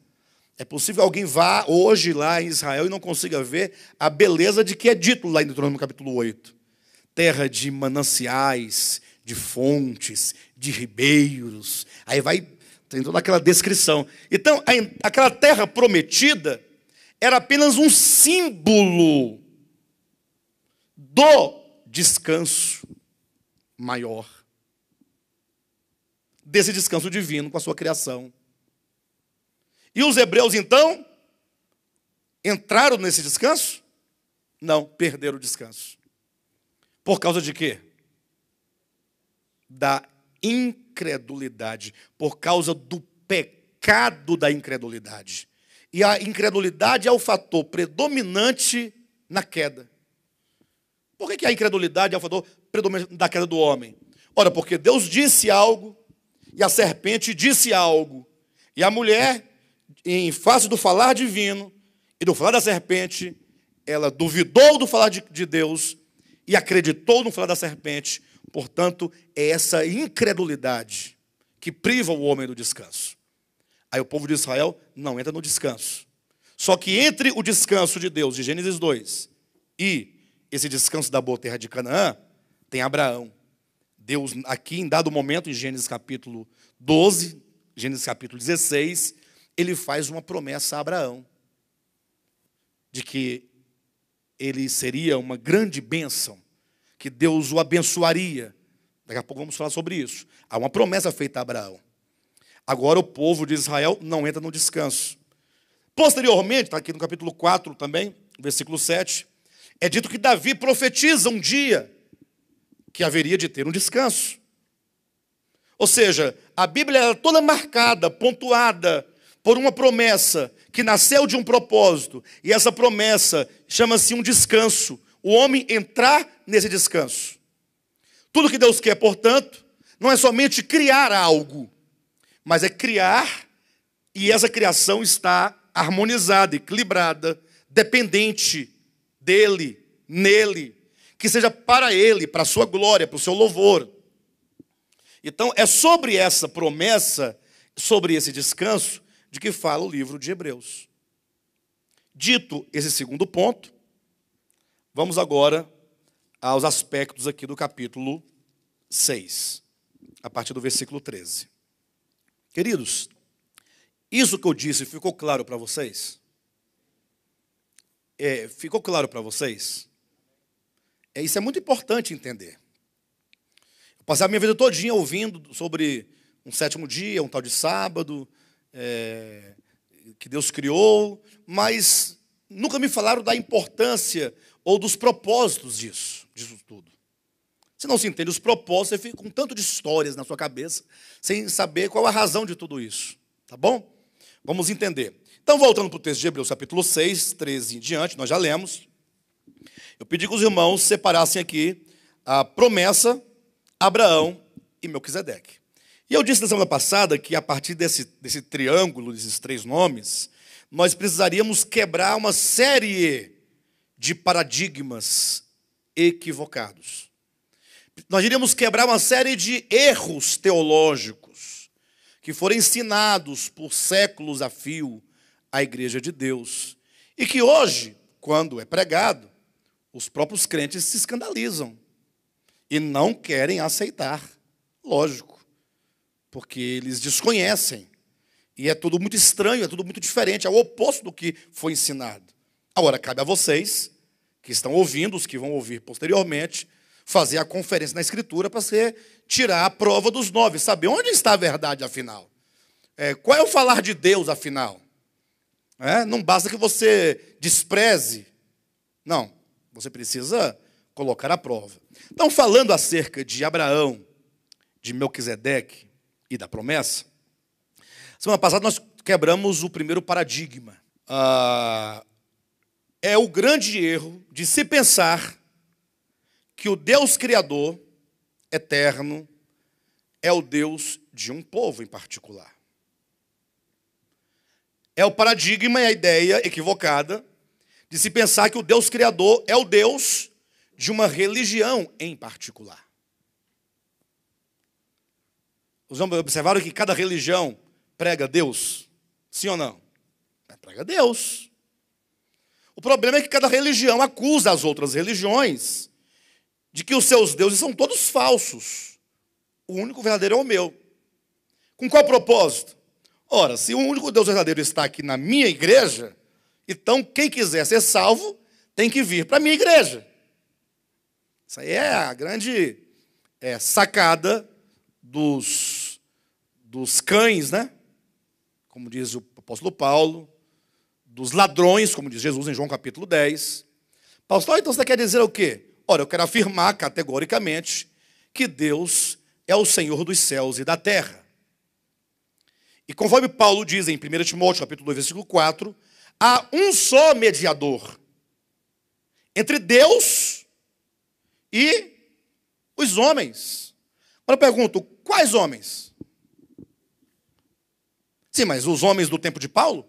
É possível alguém vá hoje lá em Israel e não consiga ver a beleza de que é dito lá em Deuteronômio capítulo 8. Terra de mananciais, de fontes, de ribeiros. Aí vai, tem toda aquela descrição. Então, aquela terra prometida era apenas um símbolo do descanso maior. Desse descanso divino com a sua criação. E os hebreus, então, entraram nesse descanso? Não, perderam o descanso. Por causa de quê? Da incredulidade. Por causa do pecado da incredulidade. E a incredulidade é o fator predominante na queda. Por que a incredulidade é o fator predominante da queda do homem? Ora, porque Deus disse algo, e a serpente disse algo, e a mulher, em face do falar divino e do falar da serpente, ela duvidou do falar de Deus e acreditou no falar da serpente. Portanto, é essa incredulidade que priva o homem do descanso. Aí o povo de Israel não entra no descanso. Só que entre o descanso de Deus, de Gênesis 2, e esse descanso da boa terra de Canaã, tem Abraão. Deus, aqui em dado momento, em Gênesis capítulo 12, Gênesis capítulo 16, ele faz uma promessa a Abraão, de que ele seria uma grande bênção, que Deus o abençoaria. Daqui a pouco vamos falar sobre isso. Há uma promessa feita a Abraão. Agora o povo de Israel não entra no descanso. Posteriormente, está aqui no capítulo 4 também, versículo 7, é dito que Davi profetiza um dia que haveria de ter um descanso. Ou seja, a Bíblia era toda marcada, pontuada por uma promessa que nasceu de um propósito. E essa promessa chama-se um descanso. O homem entrar nesse descanso. Tudo que Deus quer, portanto, não é somente criar algo, mas é criar, e essa criação está harmonizada, equilibrada, dependente dele, nele, que seja para ele, para a sua glória, para o seu louvor. Então, é sobre essa promessa, sobre esse descanso, de que fala o livro de Hebreus. Dito esse segundo ponto, vamos agora aos aspectos aqui do capítulo 6, a partir do versículo 13. Queridos, isso que eu disse ficou claro para vocês? Ficou claro para vocês? Isso é muito importante entender. Eu passei a minha vida todinha ouvindo sobre um sétimo dia, um tal de sábado, que Deus criou, mas nunca me falaram da importância ou dos propósitos disso tudo. Você não se entende os propósitos, você fica com tanto de histórias na sua cabeça, sem saber qual a razão de tudo isso. Tá bom? Vamos entender. Então, voltando para o texto de Hebreus, capítulo 6, 13 em diante, nós já lemos. Eu pedi que os irmãos separassem aqui a promessa, Abraão e Melquisedeque. E eu disse na semana passada que a partir desse triângulo, desses três nomes, nós precisaríamos quebrar uma série de paradigmas equivocados. Nós iríamos quebrar uma série de erros teológicos que foram ensinados por séculos a fio à Igreja de Deus. E que hoje, quando é pregado, os próprios crentes se escandalizam e não querem aceitar. Lógico, porque eles desconhecem. E é tudo muito estranho, é tudo muito diferente, é o oposto do que foi ensinado. Agora, cabe a vocês, que estão ouvindo, os que vão ouvir posteriormente, fazer a conferência na Escritura para você tirar a prova dos 9, saber onde está a verdade, afinal. Qual é o falar de Deus, afinal? Não basta que você despreze. Não, você precisa colocar a prova. Então, falando acerca de Abraão, de Melquisedeque e da promessa, semana passada nós quebramos o primeiro paradigma. É o grande erro de se pensar que o Deus Criador, eterno, é o Deus de um povo em particular. É o paradigma e a ideia equivocada de se pensar que o Deus Criador é o Deus de uma religião em particular. Os homens observaram que cada religião prega Deus? Sim ou não? Prega Deus. O problema é que cada religião acusa as outras religiões de que os seus deuses são todos falsos. O único verdadeiro é o meu. Com qual propósito? Ora, se o único Deus verdadeiro está aqui na minha igreja, então quem quiser ser salvo tem que vir para a minha igreja. Isso aí é a grande sacada dos cães, né? Como diz o apóstolo Paulo, dos ladrões, como diz Jesus em João capítulo 10. Paulo fala, então você quer dizer o quê? Ora, eu quero afirmar categoricamente que Deus é o Senhor dos céus e da terra. E conforme Paulo diz em 1 Timóteo capítulo 2, versículo 4, há um só mediador entre Deus e os homens. Agora eu pergunto, quais homens? Sim, mas os homens do tempo de Paulo?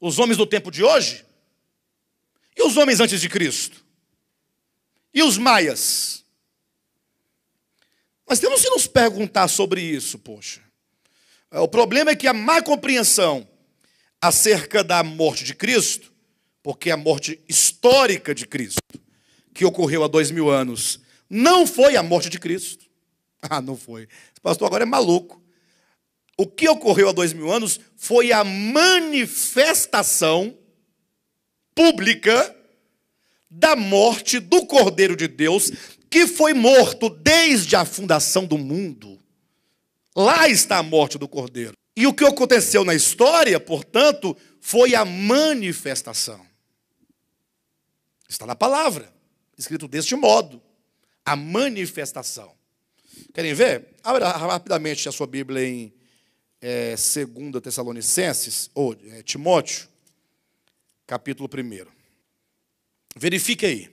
Os homens do tempo de hoje? E os homens antes de Cristo? E os maias? Nós temos que nos perguntar sobre isso, poxa. O problema é que a má compreensão acerca da morte de Cristo, porque a morte histórica de Cristo, que ocorreu há 2000 anos, não foi a morte de Cristo. Ah, não foi. Esse pastor agora é maluco. O que ocorreu há 2000 anos foi a manifestação pública da morte do Cordeiro de Deus, que foi morto desde a fundação do mundo. Lá está a morte do Cordeiro. E o que aconteceu na história, portanto, foi a manifestação. Está na palavra, escrito deste modo. A manifestação. Querem ver? Abra rapidamente a sua Bíblia em 2 Tessalonicenses, ou Timóteo, capítulo 1. Verifique aí.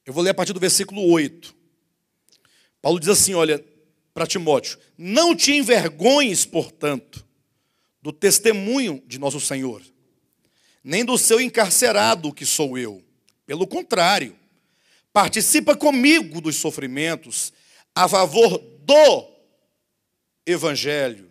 Eu vou ler a partir do versículo 8. Paulo diz assim, olha, para Timóteo, não te envergonhes, portanto, do testemunho de nosso Senhor, nem do seu encarcerado, que sou eu. Pelo contrário, participa comigo dos sofrimentos a favor do Evangelho,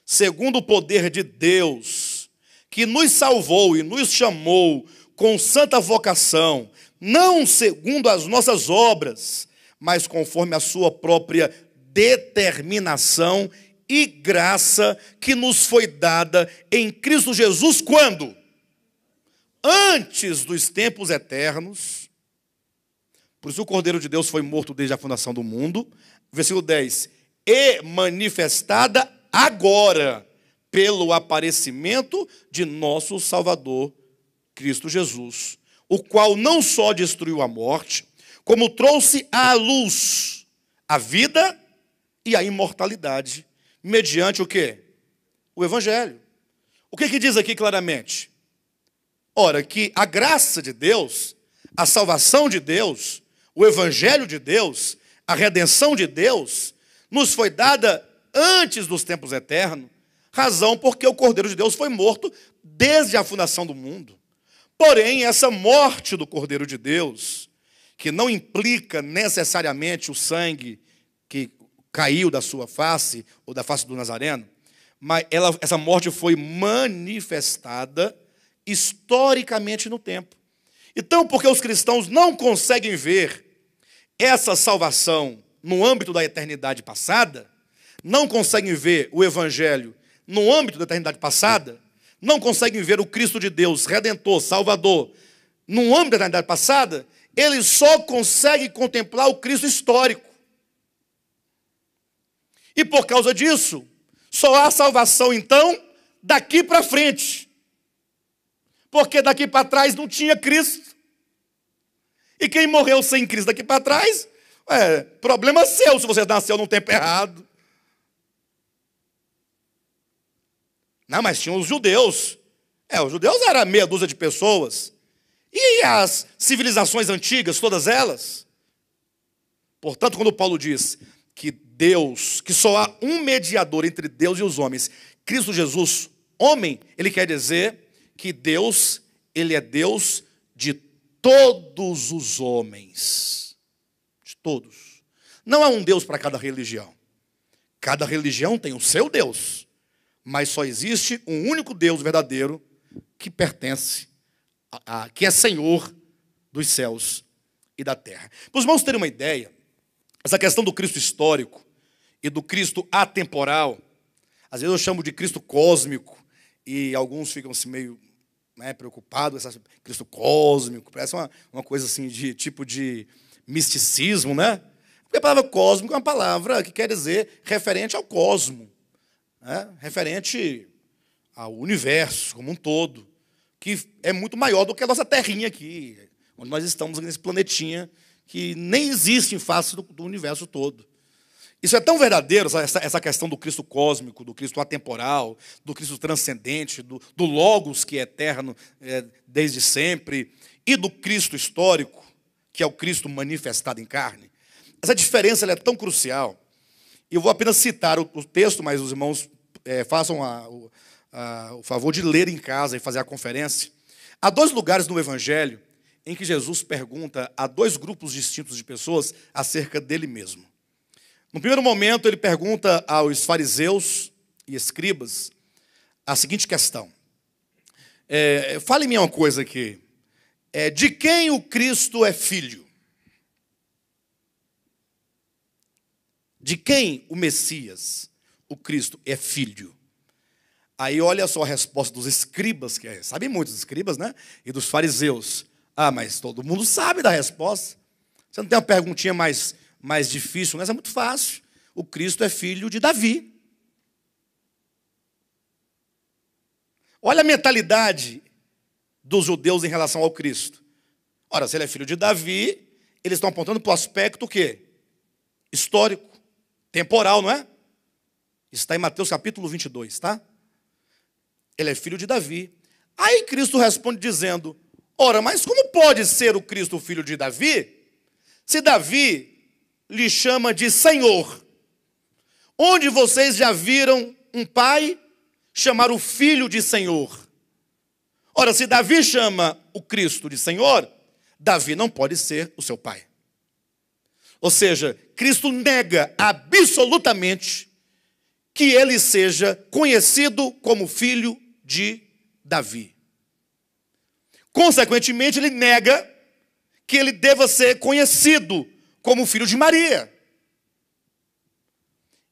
segundo o poder de Deus, que nos salvou e nos chamou com santa vocação, não segundo as nossas obras, mas conforme a sua própria determinação e graça que nos foi dada em Cristo Jesus, quando? Antes dos tempos eternos. Por isso o Cordeiro de Deus foi morto desde a fundação do mundo. Versículo 10. E manifestada agora pelo aparecimento de nosso Salvador, Cristo Jesus, o qual não só destruiu a morte, como trouxe à luz a vida e a imortalidade, mediante o quê? O Evangelho. O que diz aqui claramente? Ora, que a graça de Deus, a salvação de Deus, o Evangelho de Deus, a redenção de Deus, nos foi dada antes dos tempos eternos, razão porque o Cordeiro de Deus foi morto desde a fundação do mundo. Porém, essa morte do Cordeiro de Deus, que não implica necessariamente o sangue que caiu da sua face, ou da face do Nazareno, mas essa morte foi manifestada historicamente no tempo. Então, porque os cristãos não conseguem ver essa salvação no âmbito da eternidade passada, não conseguem ver o Evangelho no âmbito da eternidade passada, não conseguem ver o Cristo de Deus, Redentor, Salvador, no âmbito da eternidade passada, eles só conseguem contemplar o Cristo histórico. E por causa disso, só há salvação, então, daqui para frente. Porque daqui para trás não tinha Cristo. E quem morreu sem Cristo daqui para trás, problema seu se você nasceu num tempo errado. Não, mas tinham os judeus. Os judeus eram meia dúzia de pessoas. E as civilizações antigas, todas elas? Portanto, quando Paulo diz que Deus, que só há um mediador entre Deus e os homens, Cristo Jesus, homem, ele quer dizer que Deus ele é Deus de todos os homens. De todos. Não há um Deus para cada religião. Cada religião tem o seu Deus. Mas só existe um único Deus verdadeiro que pertence, que é Senhor dos céus e da terra. Para os irmãos terem uma ideia, essa questão do Cristo histórico e do Cristo atemporal, às vezes eu chamo de Cristo cósmico, e alguns ficam assim meio preocupados, Cristo cósmico, parece uma coisa assim de tipo de misticismo, né? Porque a palavra cósmico é uma palavra que quer dizer referente ao cosmo, né? Referente ao universo como um todo, que é muito maior do que a nossa terrinha aqui, onde nós estamos nesse planetinha que nem existe em face do universo todo. Isso é tão verdadeiro, essa questão do Cristo cósmico, do Cristo atemporal, do Cristo transcendente, do Logos que é eterno desde sempre, e do Cristo histórico, que é o Cristo manifestado em carne. Essa diferença ela é tão crucial. Eu vou apenas citar o texto, mas os irmãos façam o favor de ler em casa e fazer a conferência. Há 2 lugares no Evangelho em que Jesus pergunta a 2 grupos distintos de pessoas acerca dele mesmo. No primeiro momento, ele pergunta aos fariseus e escribas a seguinte questão. Fale-me uma coisa aqui. De quem o Cristo é filho? De quem o Messias, o Cristo, é filho? Aí olha só a resposta dos escribas, que sabem muitos escribas, né? E dos fariseus. Ah, mas todo mundo sabe da resposta. Você não tem uma perguntinha mais difícil, mas é muito fácil. O Cristo é filho de Davi. Olha a mentalidade dos judeus em relação ao Cristo. Ora, se ele é filho de Davi, eles estão apontando para o aspecto o quê? Histórico, temporal, não é? Isso está em Mateus capítulo 22, tá? Ele é filho de Davi. Aí Cristo responde dizendo, ora, mas como pode ser o Cristo filho de Davi, se Davi lhe chama de Senhor? Onde vocês já viram um pai chamar o filho de Senhor? Ora, se Davi chama o Cristo de Senhor, Davi não pode ser o seu pai. Ou seja, Cristo nega absolutamente que ele seja conhecido como filho de Davi. Consequentemente, ele nega que ele deva ser conhecido como filho de Maria.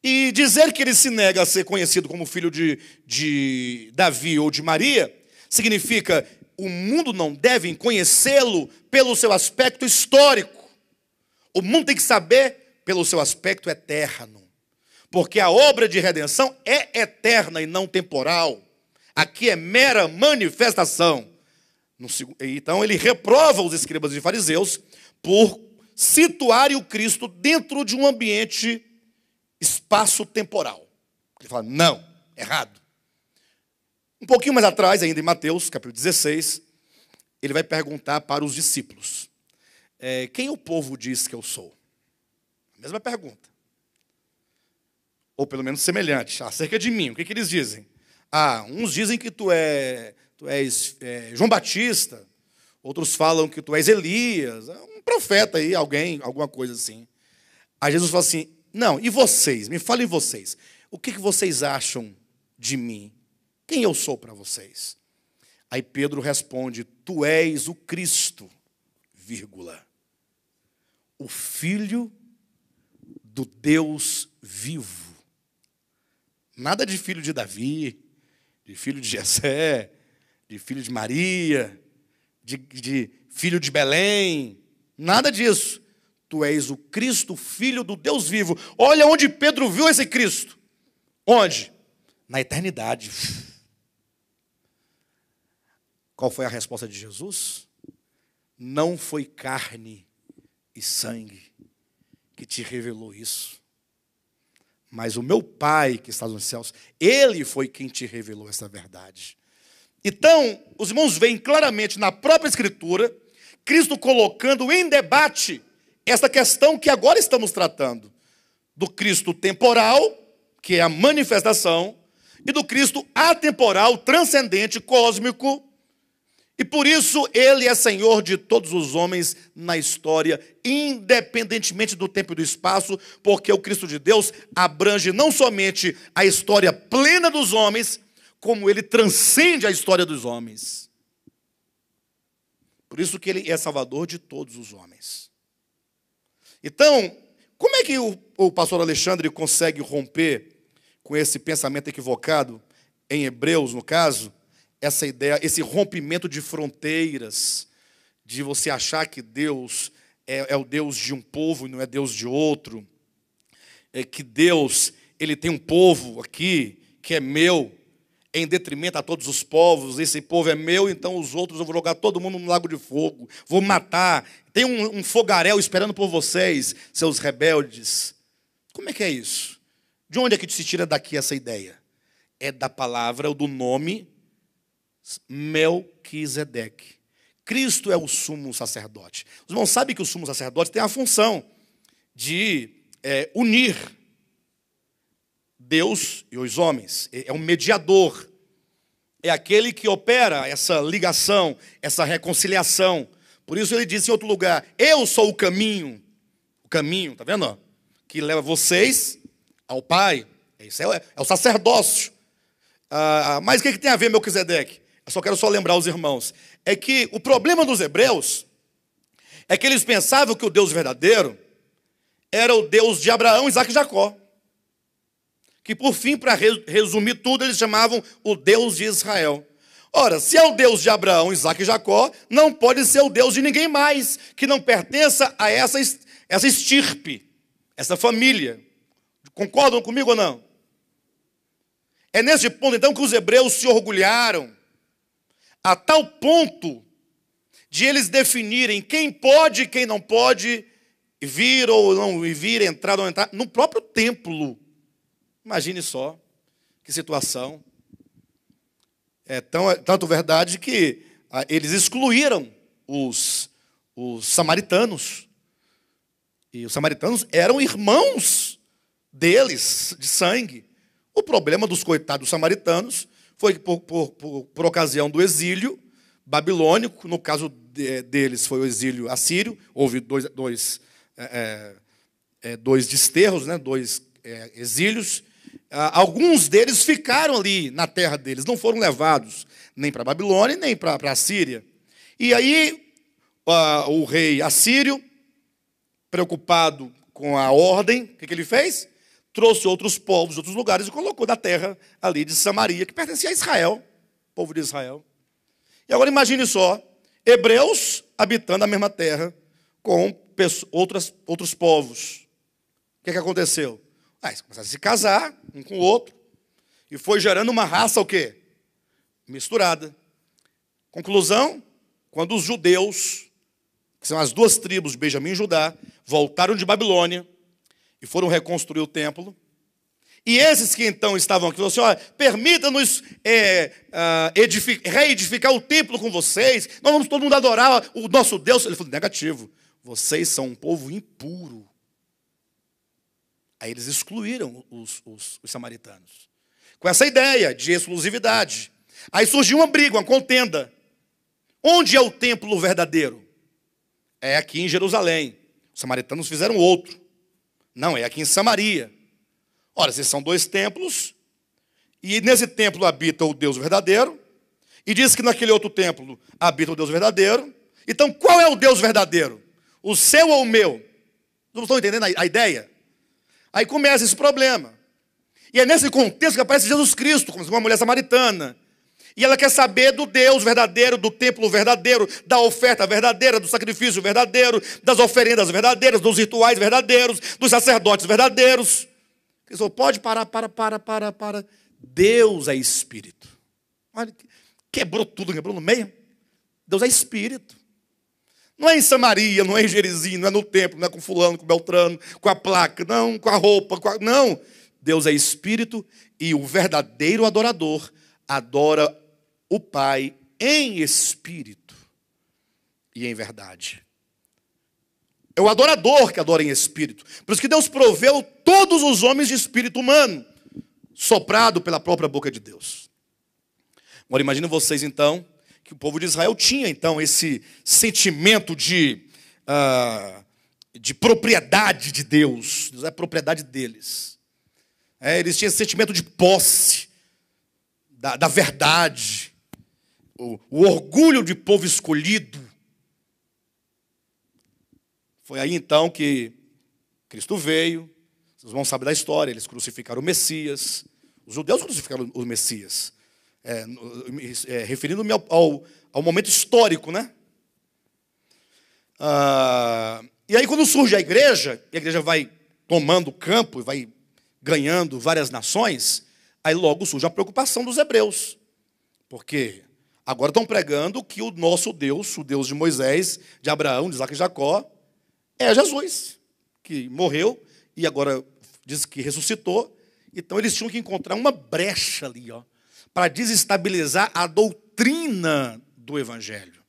E dizer que ele se nega a ser conhecido como filho de Davi ou de Maria, significa o mundo não deve conhecê-lo pelo seu aspecto histórico. O mundo tem que saber pelo seu aspecto eterno. Porque a obra de redenção é eterna e não temporal. Aqui é mera manifestação. Então ele reprova os escribas e fariseus por situarem o Cristo dentro de um ambiente espaço-temporal. Ele fala, não, errado. Um pouquinho mais atrás, ainda em Mateus, capítulo 16, ele vai perguntar para os discípulos, quem o povo diz que eu sou? A mesma pergunta. Ou pelo menos semelhante, acerca de mim, o que eles dizem? Uns dizem que tu és João Batista, outros falam que tu és Elias, um profeta aí, alguma coisa assim. Aí Jesus fala assim, não, e vocês? Me falem vocês. O que vocês acham de mim? Quem eu sou para vocês? Aí Pedro responde, tu és o Cristo, vírgula, o Filho do Deus vivo. Nada de filho de Davi, de filho de Jessé, de filho de Maria, de filho de Belém, nada disso. Tu és o Cristo, filho do Deus vivo. Olha onde Pedro viu esse Cristo. Onde? Na eternidade. Qual foi a resposta de Jesus? Não foi carne e sangue que te revelou isso, mas o meu Pai que está nos céus, Ele foi quem te revelou essa verdade. Então, os irmãos veem claramente na própria Escritura, Cristo colocando em debate essa questão que agora estamos tratando, do Cristo temporal, que é a manifestação, e do Cristo atemporal, transcendente, cósmico, E por isso ele é Senhor de todos os homens na história, independentemente do tempo e do espaço, porque o Cristo de Deus abrange não somente a história plena dos homens, como ele transcende a história dos homens. Por isso que ele é Salvador de todos os homens. Então, como é que o pastor Alexandre consegue romper com esse pensamento equivocado, em Hebreus, no caso, essa ideia, esse rompimento de fronteiras, de você achar que Deus é o Deus de um povo e não é Deus de outro, que Deus, ele tem um povo aqui que é meu, em detrimento a todos os povos, esse povo é meu, então os outros eu vou jogar todo mundo no lago de fogo, vou matar, tem um fogaréu esperando por vocês, seus rebeldes. Como é que é isso? De onde é que se tira daqui essa ideia? É da palavra, ou do nome Melquisedeque. Cristo é o sumo sacerdote. Os irmãos sabem que o sumo sacerdote tem a função de unir Deus e os homens. É um mediador. É aquele que opera essa ligação, essa reconciliação. Por isso ele disse em outro lugar, eu sou o caminho. O caminho, está vendo? Que leva vocês ao Pai. Isso é o sacerdócio. Mas o que tem a ver Melquisedeque? Eu quero lembrar os irmãos. É que o problema dos hebreus é que eles pensavam que o Deus verdadeiro era o Deus de Abraão, Isaque e Jacó. Que por fim, para resumir tudo, eles chamavam o Deus de Israel. Ora, se é o Deus de Abraão, Isaque e Jacó, não pode ser o Deus de ninguém mais que não pertença a essa estirpe, essa família. Concordam comigo ou não? É nesse ponto, então, que os hebreus se orgulharam, a tal ponto de eles definirem quem pode e quem não pode vir ou não vir, entrar ou não entrar, no próprio templo. Imagine só, que situação. É tanto verdade que eles excluíram os samaritanos. E os samaritanos eram irmãos deles, de sangue. O problema dos coitados samaritanos foi que por ocasião do exílio babilônico, no caso deles foi o exílio assírio, houve dois desterros, né, dois exílios. Alguns deles ficaram ali na terra deles, não foram levados nem para a Babilônia, nem para a Síria. E aí o rei assírio, preocupado com a ordem, o que ele fez? Trouxe outros povos de outros lugares e colocou da terra ali de Samaria, que pertencia a Israel, povo de Israel. E agora imagine só, hebreus habitando a mesma terra com outros povos. O que aconteceu? Eles começaram a se casar um com o outro e foi gerando uma raça o quê? Misturada. Conclusão, quando os judeus, que são as duas tribos, Benjamim e Judá, voltaram de Babilônia e foram reconstruir o templo. E esses que então estavam aqui, falaram assim, olha, permita-nos reedificar o templo com vocês, nós vamos todo mundo adorar o nosso Deus. Ele falou, negativo, vocês são um povo impuro. Aí eles excluíram os samaritanos, com essa ideia de exclusividade. Aí surgiu uma briga, uma contenda. Onde é o templo verdadeiro? É aqui em Jerusalém. Os samaritanos fizeram outro. Não, é aqui em Samaria. Ora, esses são dois templos, e nesse templo habita o Deus verdadeiro, e diz que naquele outro templo habita o Deus verdadeiro. Então, qual é o Deus verdadeiro? O seu ou o meu? Não estão entendendo a ideia? Aí começa esse problema. E é nesse contexto que aparece Jesus Cristo, como uma mulher samaritana. E ela quer saber do Deus verdadeiro, do templo verdadeiro, da oferta verdadeira, do sacrifício verdadeiro, das oferendas verdadeiras, dos rituais verdadeiros, dos sacerdotes verdadeiros. Ele falou, pode parar. Deus é Espírito. Olha, quebrou tudo, quebrou no meio. Deus é Espírito. Não é em Samaria, não é em Gerizim, não é no templo, não é com fulano, com Beltrano, com a placa, não, com a roupa, não. Deus é Espírito e o verdadeiro adorador adora o Pai em espírito e em verdade. É o adorador que adora em espírito. Por isso que Deus proveu todos os homens de espírito humano, soprado pela própria boca de Deus. Agora imagine vocês então, que o povo de Israel tinha, então, esse sentimento de propriedade de Deus. Deus é a propriedade deles. Eles tinham esse sentimento de posse, da verdade, o orgulho de povo escolhido. Foi aí, então, que Cristo veio. Vocês vão saber da história. Eles crucificaram o Messias. Os judeus crucificaram o Messias. Referindo-me ao momento histórico, né? E aí, quando surge a igreja vai tomando campo, vai ganhando várias nações, aí logo surge a preocupação dos hebreus. Porque agora estão pregando que o nosso Deus, o Deus de Moisés, de Abraão, de Isaac e Jacó, é Jesus, que morreu e agora diz que ressuscitou. Então eles tinham que encontrar uma brecha ali, para desestabilizar a doutrina do Evangelho.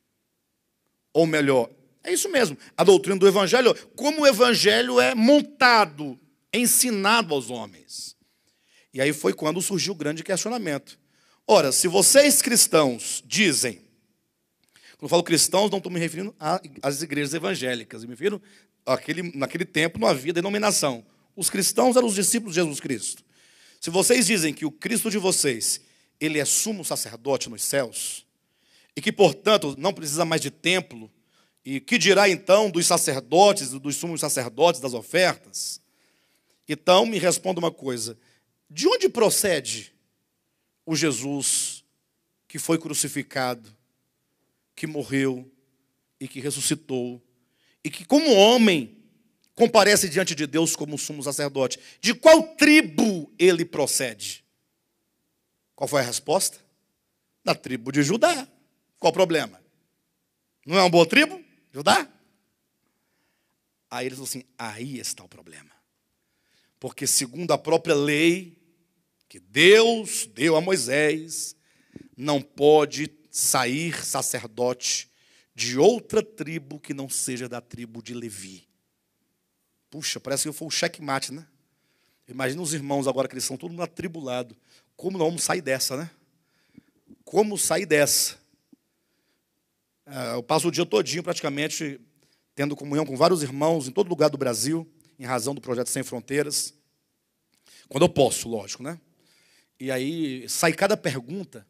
Ou melhor, é isso mesmo, a doutrina do Evangelho, como o Evangelho é montado, ensinado aos homens. E aí foi quando surgiu o grande questionamento. Ora, se vocês cristãos dizem, quando eu falo cristãos, não estou me referindo às igrejas evangélicas, eu me refiro naquele tempo não havia denominação. Os cristãos eram os discípulos de Jesus Cristo. Se vocês dizem que o Cristo de vocês, ele é sumo sacerdote nos céus, e que, portanto, não precisa mais de templo, e que dirá, então, dos sacerdotes, dos sumos sacerdotes, das ofertas? Então, me responda uma coisa. De onde procede o Jesus que foi crucificado, que morreu e que ressuscitou, e que, como homem, comparece diante de Deus como sumo sacerdote? De qual tribo ele procede? Qual foi a resposta? Da tribo de Judá. Qual o problema? Não é uma boa tribo? Judá? Aí eles falam assim, aí está o problema. Porque segundo a própria lei que Deus deu a Moisés, não pode sair sacerdote de outra tribo que não seja da tribo de Levi. Puxa, parece que foi um checkmate, né? Imagina os irmãos agora que eles são todos atribulados. Como não vamos sair dessa, né? Como sair dessa? Eu passo o dia todinho praticamente tendo comunhão com vários irmãos em todo lugar do Brasil, em razão do Projeto Sem Fronteiras. Quando eu posso, lógico, né? E aí sai cada pergunta.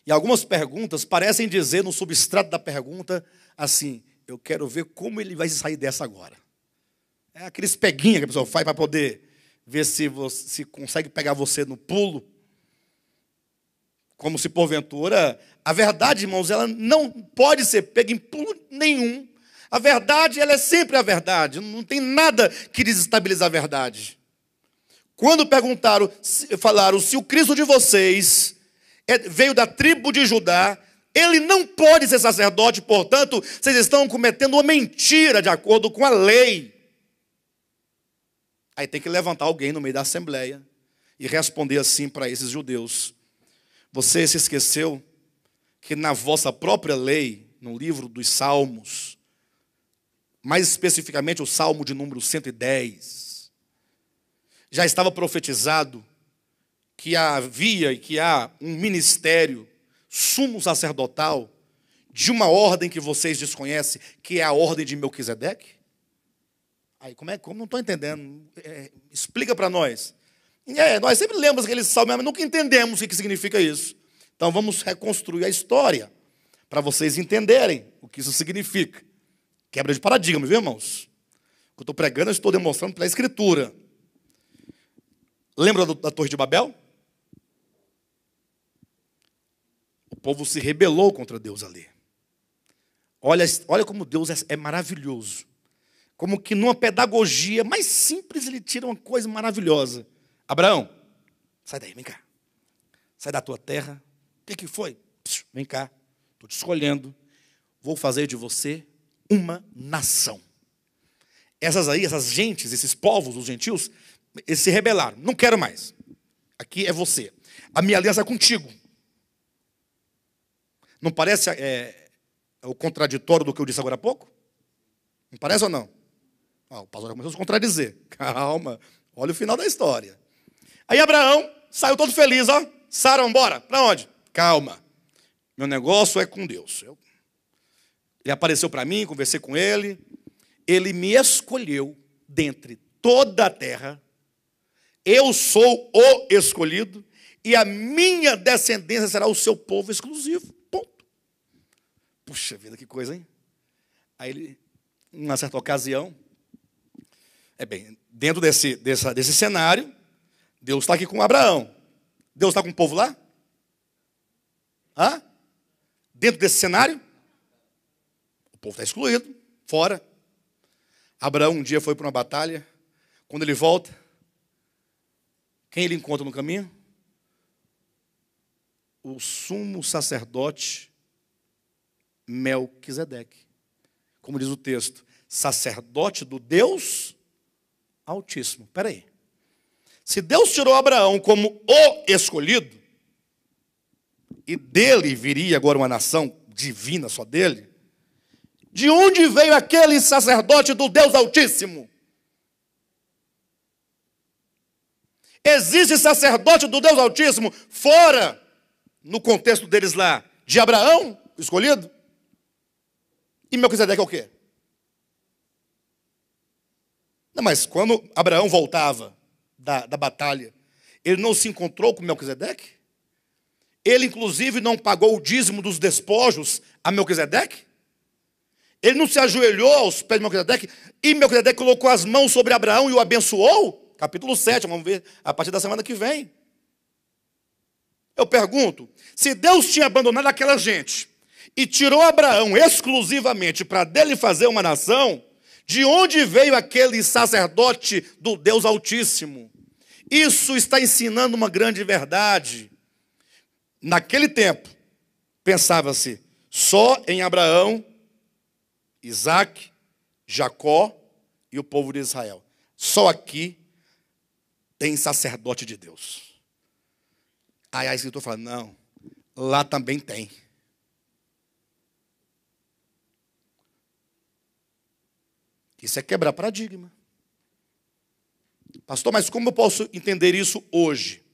E algumas perguntas parecem dizer no substrato da pergunta assim, eu quero ver como ele vai sair dessa agora. É aqueles peguinhas que a pessoa faz para poder ver se consegue pegar você no pulo. Como se porventura, a verdade, irmãos, ela não pode ser pega em pulo nenhum. A verdade, ela é sempre a verdade. Não tem nada que desestabilize a verdade. Quando falaram, se o Cristo de vocês veio da tribo de Judá, ele não pode ser sacerdote, portanto, vocês estão cometendo uma mentira de acordo com a lei. Aí tem que levantar alguém no meio da assembleia e responder assim para esses judeus. Você se esqueceu que na vossa própria lei, no livro dos Salmos, mais especificamente o Salmo de número 110, já estava profetizado que havia e que há um ministério sumo sacerdotal de uma ordem que vocês desconhecem, que é a ordem de Melquisedeque? Aí, como não estou entendendo? Explica para nós. Nós sempre lemos aquele salmo, mas nunca entendemos o que significa isso. Então vamos reconstruir a história, para vocês entenderem o que isso significa. Quebra de paradigma, viu, irmãos? O que eu estou pregando, eu estou demonstrando pela Escritura. Lembra da Torre de Babel? O povo se rebelou contra Deus ali. Olha como Deus é maravilhoso. Como que numa pedagogia mais simples ele tira uma coisa maravilhosa. Abraão, sai daí, vem cá. Sai da tua terra. O que foi? Vem cá, estou te escolhendo. Vou fazer de você uma nação. Essas gentes, esses povos, os gentios, eles se rebelaram. Não quero mais. Aqui é você. A minha aliança é contigo. Não parece o contraditório do que eu disse agora há pouco? Não parece ou não? O pastor começou a se contradizer. Calma, olha o final da história. Aí Abraão saiu todo feliz, ó. Sara, vamos embora. Para onde? Calma. Meu negócio é com Deus. Ele apareceu para mim, conversei com ele. Ele me escolheu dentre toda a terra. Eu sou o escolhido. E a minha descendência será o seu povo exclusivo. Ponto. Puxa vida, que coisa, hein? Aí ele, numa certa ocasião, dentro desse cenário, Deus está aqui com Abraão. Deus está com o povo lá? Hã? Dentro desse cenário? O povo está excluído, fora. Abraão um dia foi para uma batalha. Quando ele volta, quem ele encontra no caminho? O sumo sacerdote Melquisedeque. Como diz o texto, sacerdote do Deus Altíssimo. Espera aí. Se Deus tirou Abraão como o escolhido, e dele viria agora uma nação divina só dele, de onde veio aquele sacerdote do Deus Altíssimo? Existe sacerdote do Deus Altíssimo fora, no contexto deles lá, de Abraão, escolhido? E Melquisedeque é o quê? Não, mas quando Abraão voltava da batalha, ele não se encontrou com Melquisedeque? Ele, inclusive, não pagou o dízimo dos despojos a Melquisedeque? Ele não se ajoelhou aos pés de Melquisedeque? E Melquisedeque colocou as mãos sobre Abraão e o abençoou? Capítulo 7, vamos ver a partir da semana que vem. Eu pergunto, se Deus tinha abandonado aquela gente e tirou Abraão exclusivamente para dele fazer uma nação, de onde veio aquele sacerdote do Deus Altíssimo? Isso está ensinando uma grande verdade. Naquele tempo, pensava-se só em Abraão, Isaac, Jacó e o povo de Israel. Só aqui tem sacerdote de Deus. Aí a escritura fala, não, lá também tem. Isso é quebrar paradigma. Pastor, mas como eu posso entender isso hoje?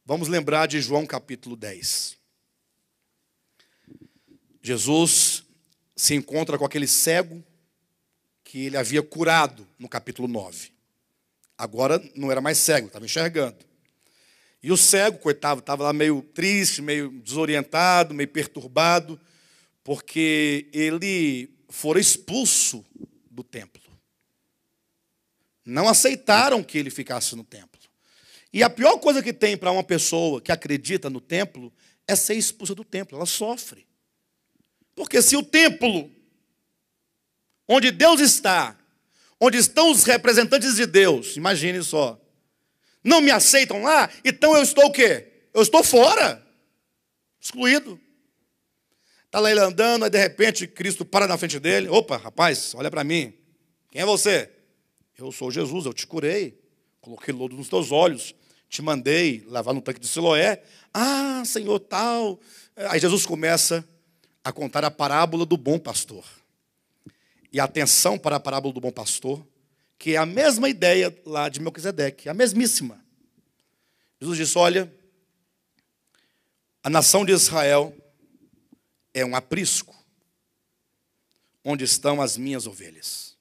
Vamos lembrar de João capítulo 10. Jesus se encontra com aquele cego que ele havia curado no capítulo 9. Agora não era mais cego, estava enxergando. E o cego, coitado, estava lá meio triste, meio desorientado, meio perturbado, porque ele fora expulso do templo. Não aceitaram que ele ficasse no templo. E a pior coisa que tem para uma pessoa que acredita no templo é ser expulsa do templo. Ela sofre. Porque se o templo, onde Deus está, onde estão os representantes de Deus, imagine só, não me aceitam lá, então eu estou o quê? Eu estou fora, excluído. Está lá ele andando, aí de repente Cristo para na frente dele. Opa, rapaz, olha para mim. Quem é você? Eu sou Jesus, eu te curei. Coloquei lodo nos teus olhos. Te mandei lavar no tanque de Siloé. Ah, Senhor, tal. Aí Jesus começa a contar a parábola do bom pastor. E atenção para a parábola do bom pastor, que é a mesma ideia lá de Melquisedeque, a mesmíssima. Jesus disse, olha, a nação de Israel é um aprisco, onde estão as minhas ovelhas.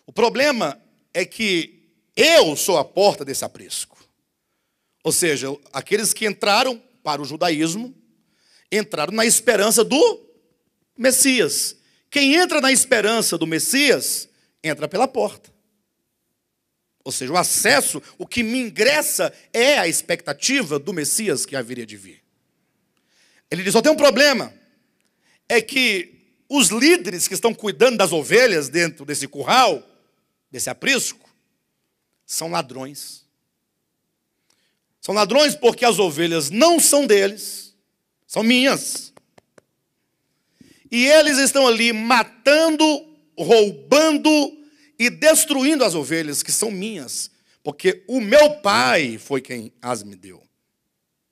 O problema é que eu sou a porta desse aprisco. Ou seja, aqueles que entraram para o judaísmo, entraram na esperança do Messias. Quem entra na esperança do Messias, entra pela porta. Ou seja, o acesso, o que me ingressa é a expectativa do Messias que haveria de vir. Ele diz, só tem um problema, é que os líderes que estão cuidando das ovelhas dentro desse curral, desse aprisco, são ladrões. São ladrões porque as ovelhas não são deles, são minhas. E eles estão ali matando, roubando e destruindo as ovelhas que são minhas, porque o meu pai foi quem as me deu.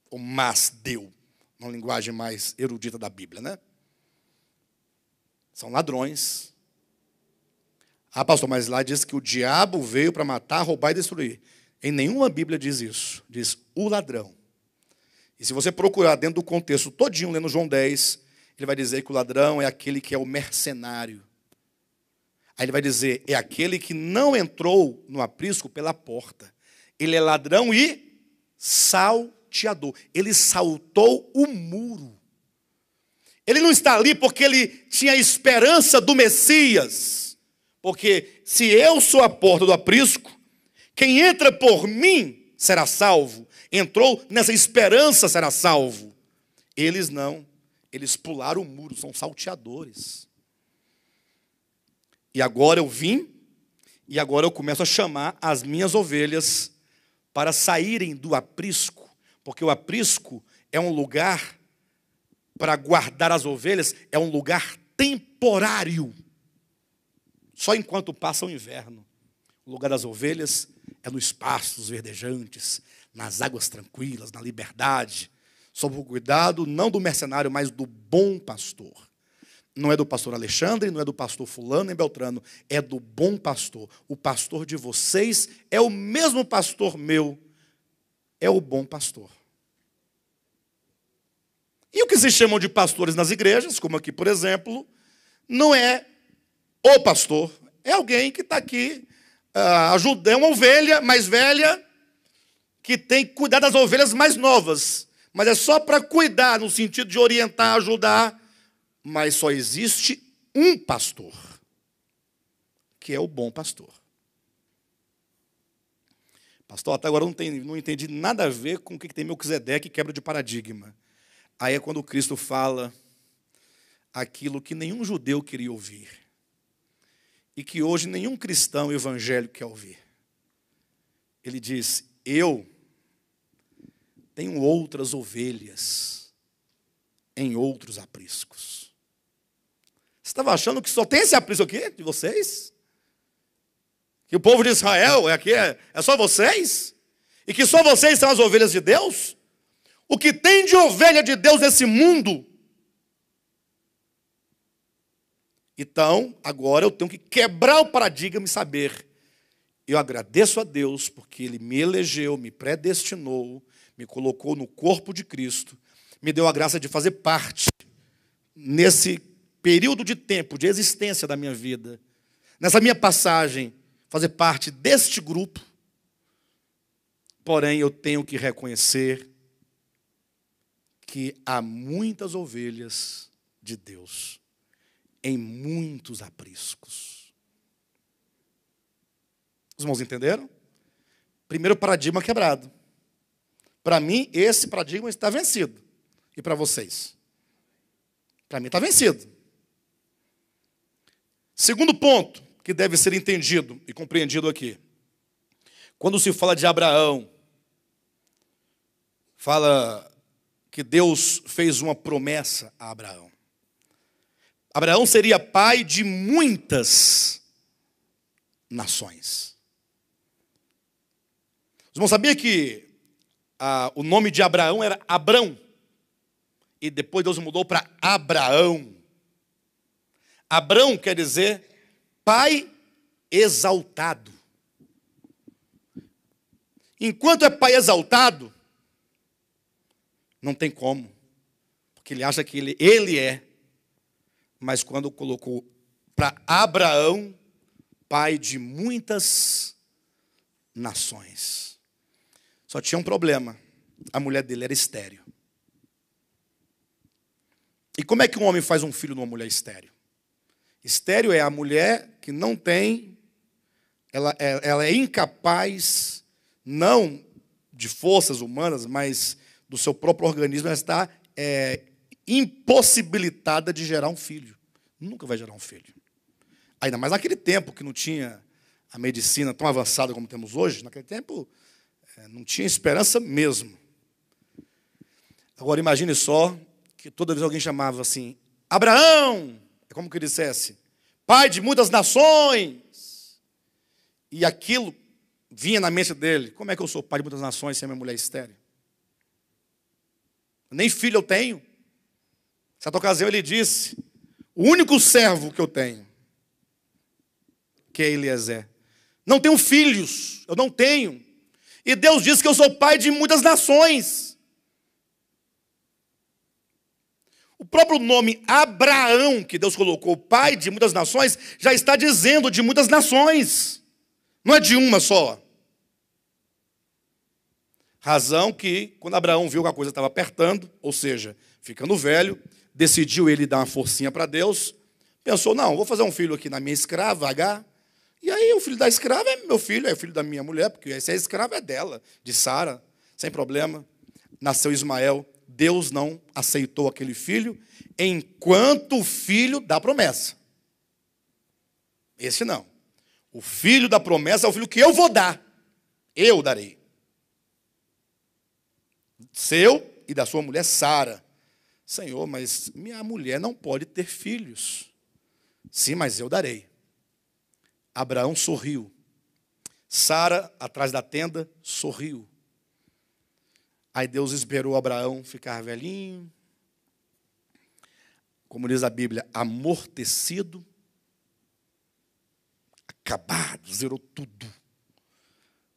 Ou mas deu, uma linguagem mais erudita da Bíblia, né? São ladrões. Ah, pastor, mas lá diz que o diabo veio para matar, roubar e destruir. Em nenhuma Bíblia diz isso. Diz o ladrão. E se você procurar dentro do contexto todinho, lendo João 10, ele vai dizer que o ladrão é aquele que é o mercenário. Aí ele vai dizer, é aquele que não entrou no aprisco pela porta. Ele é ladrão e salteador. Ele saltou o muro. Ele não está ali porque ele tinha esperança do Messias. Porque se eu sou a porta do aprisco, quem entra por mim será salvo. Entrou nessa esperança, será salvo. Eles não. Eles pularam o muro, são salteadores. E agora eu vim, e agora eu começo a chamar as minhas ovelhas para saírem do aprisco. Porque o aprisco é um lugar para guardar as ovelhas, é um lugar temporário. Só enquanto passa o inverno. O lugar das ovelhas é nos pastos verdejantes, nas águas tranquilas, na liberdade, sob o cuidado não do mercenário, mas do bom pastor. Não é do pastor Alexandre, não é do pastor fulano nem Beltrano, é do bom pastor. O pastor de vocês é o mesmo pastor meu, é o bom pastor. E o que se chamam de pastores nas igrejas, como aqui, por exemplo, não é o pastor, é alguém que está aqui, é uma ovelha mais velha, que tem que cuidar das ovelhas mais novas. Mas é só para cuidar, no sentido de orientar, ajudar. Mas só existe um pastor, que é o bom pastor. Pastor, até agora não entendi nada a ver com o que tem Melquisedeque e quebra de paradigma. Aí é quando Cristo fala aquilo que nenhum judeu queria ouvir. E que hoje nenhum cristão evangélico quer ouvir. Ele diz, eu tenho outras ovelhas em outros apriscos. Você estava achando que só tem esse aprisco aqui de vocês? Que o povo de Israel é só vocês? E que só vocês são as ovelhas de Deus? O que tem de ovelha de Deus nesse mundo? Então, agora eu tenho que quebrar o paradigma e saber. Eu agradeço a Deus porque Ele me elegeu, me predestinou, me colocou no corpo de Cristo, me deu a graça de fazer parte, nesse período de tempo, de existência da minha vida, nessa minha passagem, fazer parte deste grupo. Porém, eu tenho que reconhecer que há muitas ovelhas de Deus em muitos apriscos. Os irmãos entenderam? Primeiro paradigma quebrado. Para mim, esse paradigma está vencido. E para vocês? Para mim está vencido. Segundo ponto que deve ser entendido e compreendido aqui. Quando se fala de Abraão, fala que Deus fez uma promessa a Abraão. Abraão seria pai de muitas nações. Os irmãos sabiam que o nome de Abraão era Abrão. E depois Deus mudou para Abraão. Abrão quer dizer pai exaltado. Enquanto é pai exaltado, não tem como. Porque ele acha que ele é. Mas quando colocou para Abraão, pai de muitas nações. Só tinha um problema. A mulher dele era estéril. E como é que um homem faz um filho numa mulher estéril? Estéril é a mulher que não tem, ela é incapaz, não de forças humanas, mas do seu próprio organismo, ela está impossibilitada de gerar um filho. Nunca vai gerar um filho. Ainda mais naquele tempo que não tinha a medicina tão avançada como temos hoje, naquele tempo não tinha esperança mesmo. Agora imagine só que toda vez alguém chamava assim, Abraão, é como que ele dissesse, pai de muitas nações. E aquilo vinha na mente dele, como é que eu sou pai de muitas nações sem a minha mulher estéril? Nem filho eu tenho. Certa ocasião ele disse, o único servo que eu tenho, que é Eliezer, não tenho filhos, eu não tenho. E Deus diz que eu sou pai de muitas nações. O próprio nome Abraão, que Deus colocou, pai de muitas nações, já está dizendo de muitas nações. Não é de uma só. Razão que, quando Abraão viu que a coisa estava apertando, ou seja, ficando velho, decidiu ele dar uma forcinha para Deus, pensou, não, vou fazer um filho aqui na minha escrava, H, e aí o filho da escrava é meu filho, é filho da minha mulher, porque se é escrava é dela, de Sara, sem problema. Nasceu Ismael, Deus não aceitou aquele filho, enquanto o filho da promessa. Esse não. O filho da promessa é o filho que eu vou dar, eu darei. Seu e da sua mulher Sara. Senhor, mas minha mulher não pode ter filhos. Sim, mas eu darei. Abraão sorriu. Sara, atrás da tenda, sorriu. Aí Deus esperou Abraão ficar velhinho, como diz a Bíblia, amortecido, acabado, zerou tudo.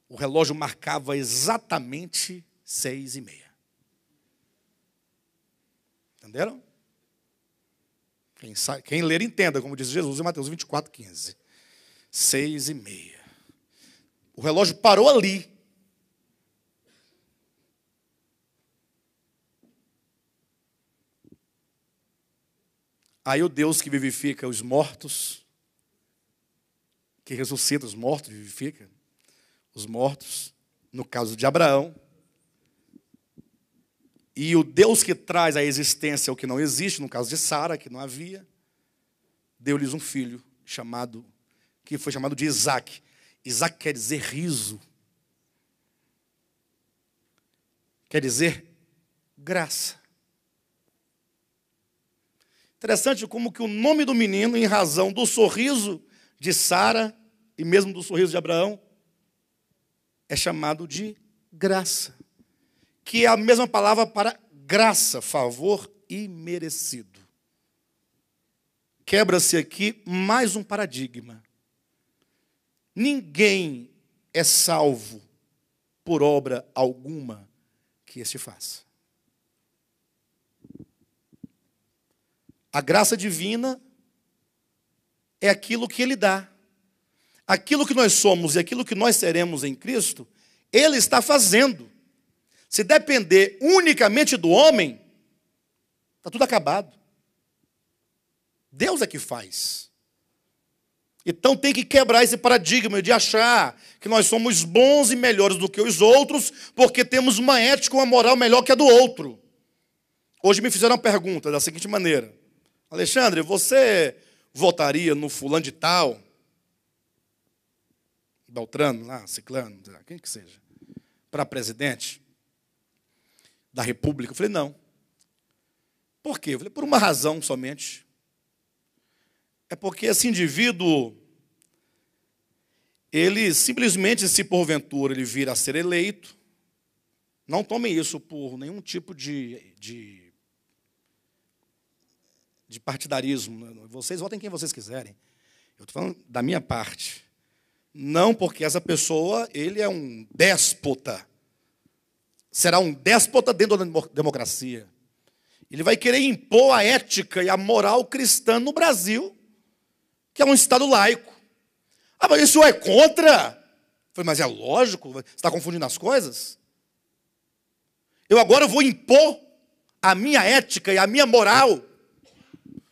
O relógio marcava exatamente 6:30. Entenderam? Quem ler, entenda, como diz Jesus em Mateus 24:15. 6:30. O relógio parou ali. Aí o Deus que vivifica os mortos, que ressuscita os mortos, vivifica os mortos, no caso de Abraão, e o Deus que traz à existência o que não existe, no caso de Sara, que não havia, deu-lhes um filho que foi chamado de Isaac. Isaac quer dizer riso. Quer dizer graça. Interessante como que o nome do menino, em razão do sorriso de Sara, e mesmo do sorriso de Abraão, é chamado de graça. Que é a mesma palavra para graça, favor imerecido. Quebra-se aqui mais um paradigma. Ninguém é salvo por obra alguma que este faça. A graça divina é aquilo que Ele dá. Aquilo que nós somos e aquilo que nós seremos em Cristo, Ele está fazendo. Se depender unicamente do homem, está tudo acabado. Deus é que faz. Então tem que quebrar esse paradigma de achar que nós somos bons e melhores do que os outros, porque temos uma ética, uma moral melhor que a do outro. Hoje me fizeram uma pergunta da seguinte maneira: Alexandre, você votaria no fulano de tal? Beltrano, lá, Ciclano, quem que seja, para presidente da República? Eu falei, não. Por quê? Eu falei, por uma razão somente. É porque esse indivíduo, ele simplesmente, se porventura ele vir a ser eleito, não tomem isso por nenhum tipo de partidarismo. Vocês votem quem vocês quiserem. Eu estou falando da minha parte. Não porque essa pessoa, ele é um déspota. Será um déspota dentro da democracia. Ele vai querer impor a ética e a moral cristã no Brasil, que é um Estado laico. Ah, mas isso é contra? Eu falei, mas é lógico, você está confundindo as coisas? Eu agora vou impor a minha ética e a minha moral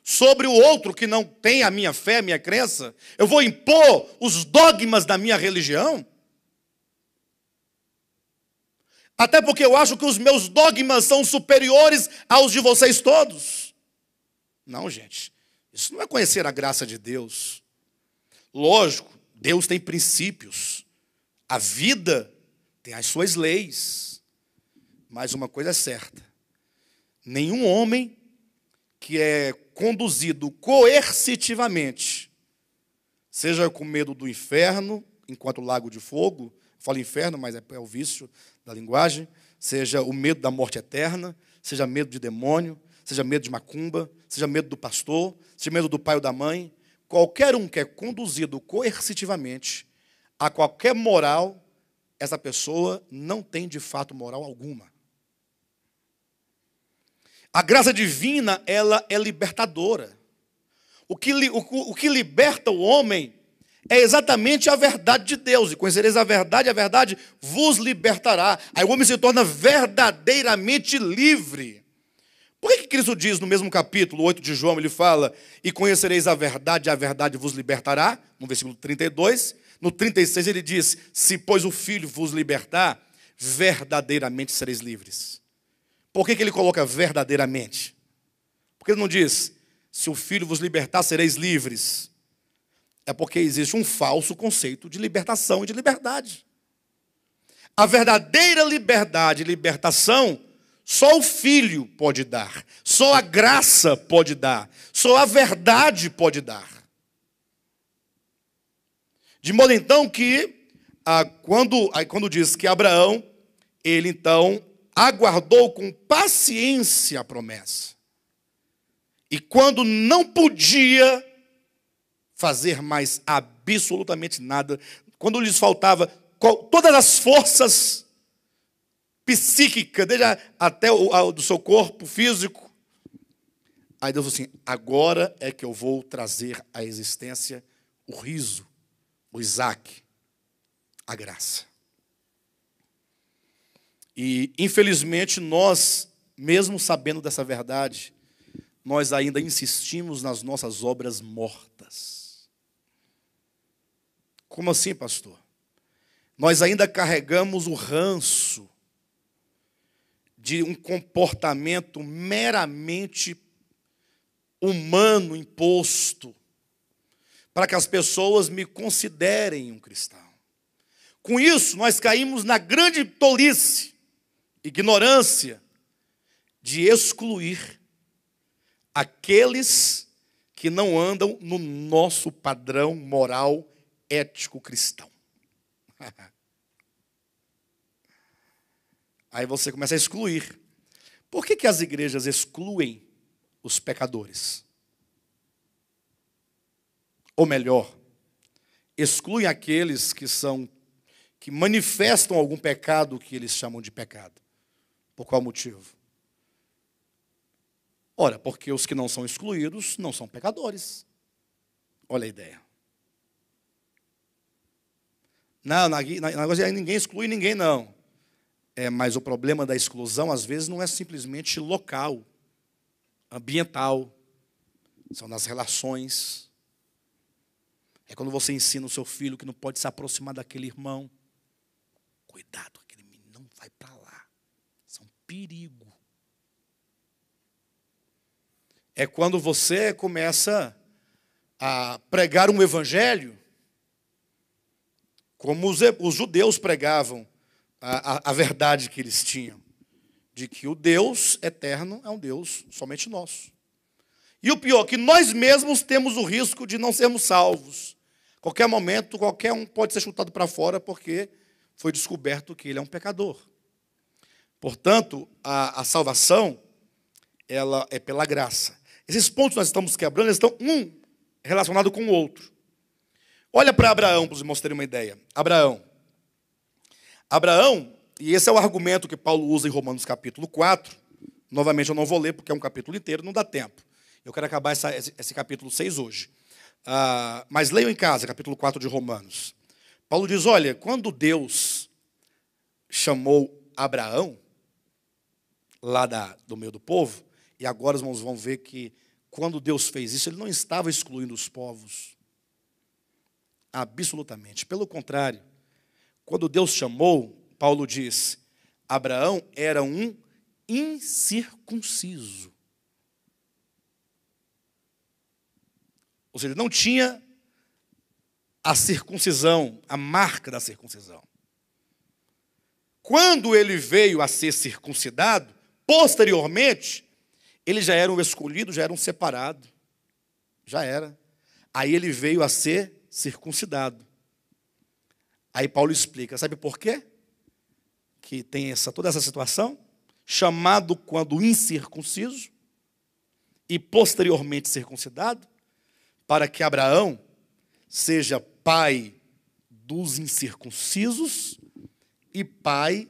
sobre o outro que não tem a minha fé, a minha crença? Eu vou impor os dogmas da minha religião? Até porque eu acho que os meus dogmas são superiores aos de vocês todos. Não, gente. Isso não é conhecer a graça de Deus. Lógico, Deus tem princípios. A vida tem as suas leis. Mas uma coisa é certa. Nenhum homem que é conduzido coercitivamente, seja com medo do inferno, enquanto lago de fogo, falo inferno, mas é o vício da linguagem, seja o medo da morte eterna, seja medo de demônio, seja medo de macumba, seja medo do pastor, seja medo do pai ou da mãe, qualquer um que é conduzido coercitivamente a qualquer moral, essa pessoa não tem de fato moral alguma. A graça divina, ela é libertadora. O que liberta o homem é exatamente a verdade de Deus. E conhecereis a verdade vos libertará. Aí o homem se torna verdadeiramente livre. Por que Cristo diz no mesmo capítulo 8 de João, ele fala, e conhecereis a verdade vos libertará, no versículo 32. No 36 ele diz, se pois o Filho vos libertar, verdadeiramente sereis livres. Por que ele coloca verdadeiramente? Porque ele não diz, se o Filho vos libertar, sereis livres. É porque existe um falso conceito de libertação e de liberdade. A verdadeira liberdade e libertação, só o Filho pode dar. Só a graça pode dar. Só a verdade pode dar. De modo então que, quando diz que Abraão, ele então aguardou com paciência a promessa. E quando não podia fazer mais absolutamente nada, quando lhes faltava todas as forças psíquicas, desde até do seu corpo físico, aí Deus falou assim, agora é que eu vou trazer à existência o riso, o Isaac, a graça. E, infelizmente, nós, mesmo sabendo dessa verdade, nós ainda insistimos nas nossas obras mortas. Como assim, pastor? Nós ainda carregamos o ranço de um comportamento meramente humano imposto para que as pessoas me considerem um cristão. Com isso, nós caímos na grande tolice, ignorância, de excluir aqueles que não andam no nosso padrão moral ético cristão. Aí você começa a excluir. Por que as igrejas excluem os pecadores? Ou melhor, excluem aqueles que manifestam algum pecado que eles chamam de pecado. Por qual motivo? Ora, porque os que não são excluídos não são pecadores. Olha a ideia. Não, ninguém exclui ninguém, não. Mas o problema da exclusão, às vezes, não é simplesmente local, ambiental. São nas relações. É quando você ensina o seu filho que não pode se aproximar daquele irmão. Cuidado, aquele menino não vai para lá. Isso é um perigo. É quando você começa a pregar um evangelho, como os judeus pregavam a verdade que eles tinham, de que o Deus eterno é um Deus somente nosso. E o pior, que nós mesmos temos o risco de não sermos salvos. Qualquer momento, qualquer um pode ser chutado para fora porque foi descoberto que ele é um pecador. Portanto, a salvação, ela é pela graça. Esses pontos que nós estamos quebrando, eles estão um relacionado com o outro. Olha para Abraão, para os irmãos terem uma ideia. Abraão, e esse é o argumento que Paulo usa em Romanos capítulo 4. Novamente eu não vou ler, porque é um capítulo inteiro, não dá tempo. Eu quero acabar esse capítulo 6 hoje. Mas leiam em casa, capítulo 4 de Romanos. Paulo diz, olha, quando Deus chamou Abraão, lá do meio do povo, e agora os irmãos vão ver que quando Deus fez isso, ele não estava excluindo os povos. Absolutamente. Pelo contrário, quando Deus chamou, Paulo diz, Abraão era um incircunciso. Ou seja, ele não tinha a circuncisão, a marca da circuncisão. Quando ele veio a ser circuncidado, posteriormente, ele já era um escolhido, já era um separado. Já era. Aí ele veio a ser circuncidado. Aí Paulo explica, sabe por quê? Que tem toda essa situação? Chamado quando incircunciso e posteriormente circuncidado, para que Abraão seja pai dos incircuncisos e pai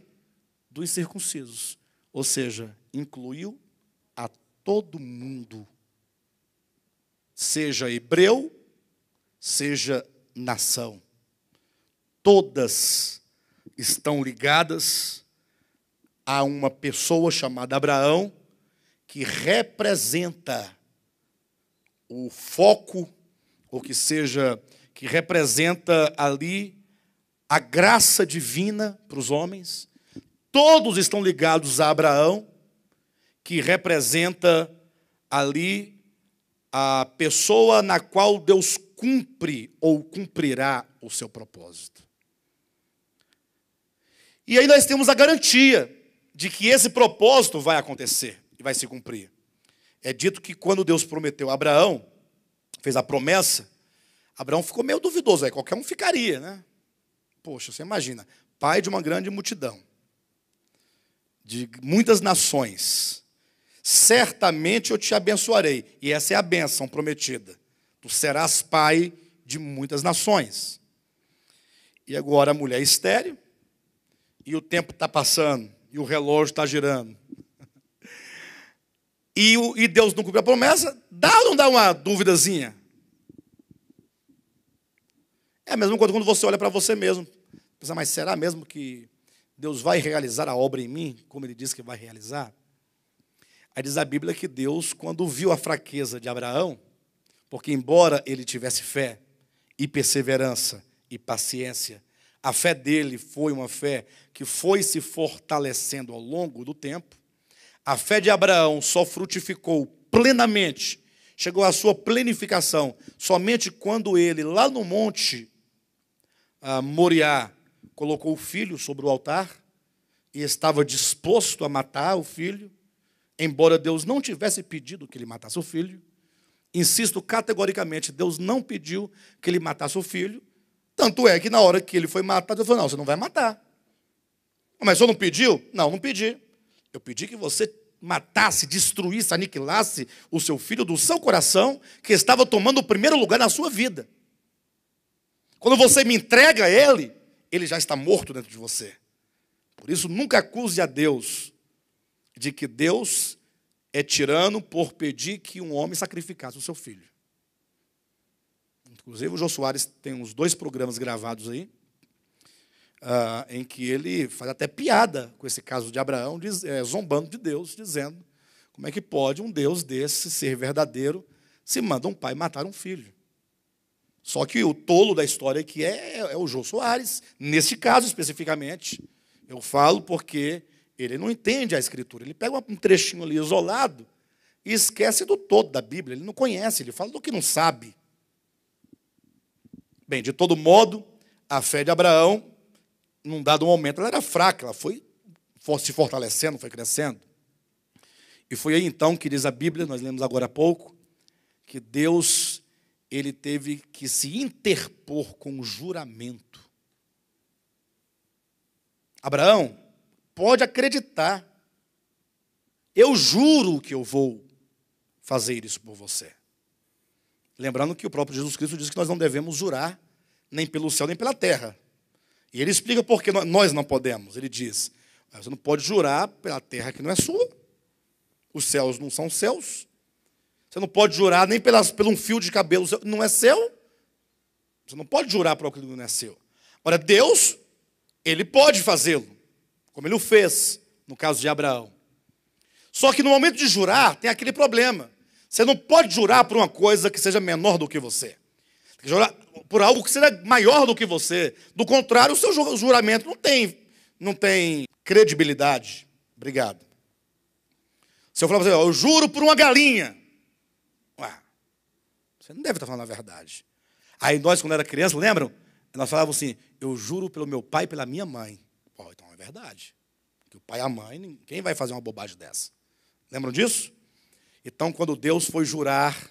dos circuncisos. Ou seja, incluiu a todo mundo, seja hebreu, seja nação. Todas estão ligadas a uma pessoa chamada Abraão, que representa o foco, ou que seja, que representa ali a graça divina para os homens. Todos estão ligados a Abraão, que representa ali a pessoa na qual Deus cumpre ou cumprirá o seu propósito. E aí nós temos a garantia de que esse propósito vai acontecer e vai se cumprir. É dito que quando Deus prometeu a Abraão, fez a promessa, Abraão ficou meio duvidoso, aí qualquer um ficaria, né? Poxa, você imagina, pai de uma grande multidão, de muitas nações, certamente eu te abençoarei, e essa é a bênção prometida, tu serás pai de muitas nações. E agora a mulher é estéril, e o tempo está passando, e o relógio está girando, e Deus não cumpriu a promessa, dá ou não dá uma duvidazinha? É a mesma coisa quando você olha para você mesmo. Pensa, mas será mesmo que Deus vai realizar a obra em mim, como Ele disse que vai realizar? Aí diz a Bíblia que Deus, quando viu a fraqueza de Abraão, porque embora ele tivesse fé e perseverança e paciência, a fé dele foi uma fé que foi se fortalecendo ao longo do tempo. A fé de Abraão só frutificou plenamente, chegou à sua plenificação, somente quando ele, lá no monte Moriá, colocou o filho sobre o altar e estava disposto a matar o filho, embora Deus não tivesse pedido que ele matasse o filho. Insisto categoricamente, Deus não pediu que ele matasse o filho, tanto é que na hora que ele foi matado, Deus falou, não, você não vai matar. Mas o senhor não pediu? Não, não pedi. Eu pedi que você matasse, destruísse, aniquilasse o seu filho do seu coração, que estava tomando o primeiro lugar na sua vida. Quando você me entrega ele, ele já está morto dentro de você. Por isso, nunca acuse a Deus de que Deus é tirano por pedir que um homem sacrificasse o seu filho. Inclusive, o Jô Soares tem uns 2 programas gravados aí, em que ele faz até piada com esse caso de Abraão, zombando de Deus, dizendo como é que pode um Deus desse ser verdadeiro se manda um pai matar um filho. Só que o tolo da história aqui é o Jô Soares, nesse caso especificamente. Eu falo porque ele não entende a Escritura. Ele pega um trechinho ali isolado e esquece do todo da Bíblia. Ele não conhece, ele fala do que não sabe. Bem, de todo modo, a fé de Abraão, num dado momento, ela era fraca, ela foi se fortalecendo, foi crescendo. E foi aí então que diz a Bíblia, nós lemos agora há pouco, que Deus, ele teve que se interpor com o juramento. Abraão, pode acreditar, eu juro que eu vou fazer isso por você. Lembrando que o próprio Jesus Cristo diz que nós não devemos jurar nem pelo céu nem pela terra. E ele explica por que nós não podemos. Ele diz, você não pode jurar pela terra que não é sua. Os céus não são seus. Você não pode jurar nem por um fio de cabelo, não é seu. Você não pode jurar por aquilo que não é seu. Ora, Deus, ele pode fazê-lo, como ele o fez, no caso de Abraão. Só que no momento de jurar, tem aquele problema. Você não pode jurar por uma coisa que seja menor do que você. Tem que jurar por algo que seja maior do que você. Do contrário, o seu juramento não tem credibilidade. Obrigado. Se eu falar para você, eu juro por uma galinha. Você não deve estar falando a verdade. Aí nós, quando era criança, lembram? Nós falávamos assim, eu juro pelo meu pai e pela minha mãe. Então é verdade. Porque o pai e a mãe, quem vai fazer uma bobagem dessa? Lembram disso? Então, quando Deus foi jurar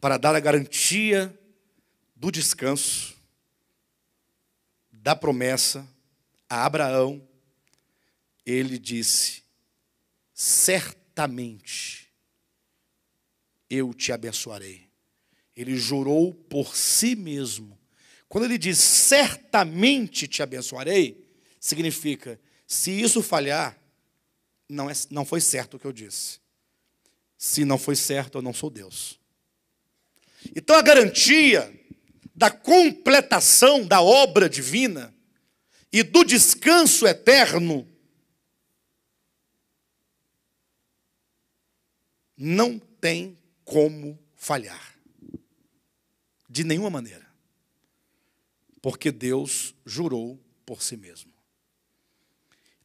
para dar a garantia do descanso, da promessa a Abraão, ele disse, certamente eu te abençoarei. Ele jurou por si mesmo. Quando ele diz certamente te abençoarei, significa, se isso falhar, não foi certo o que eu disse. Se não foi certo, eu não sou Deus. Então a garantia da completação da obra divina e do descanso eterno não tem como falhar. De nenhuma maneira. Porque Deus jurou por si mesmo.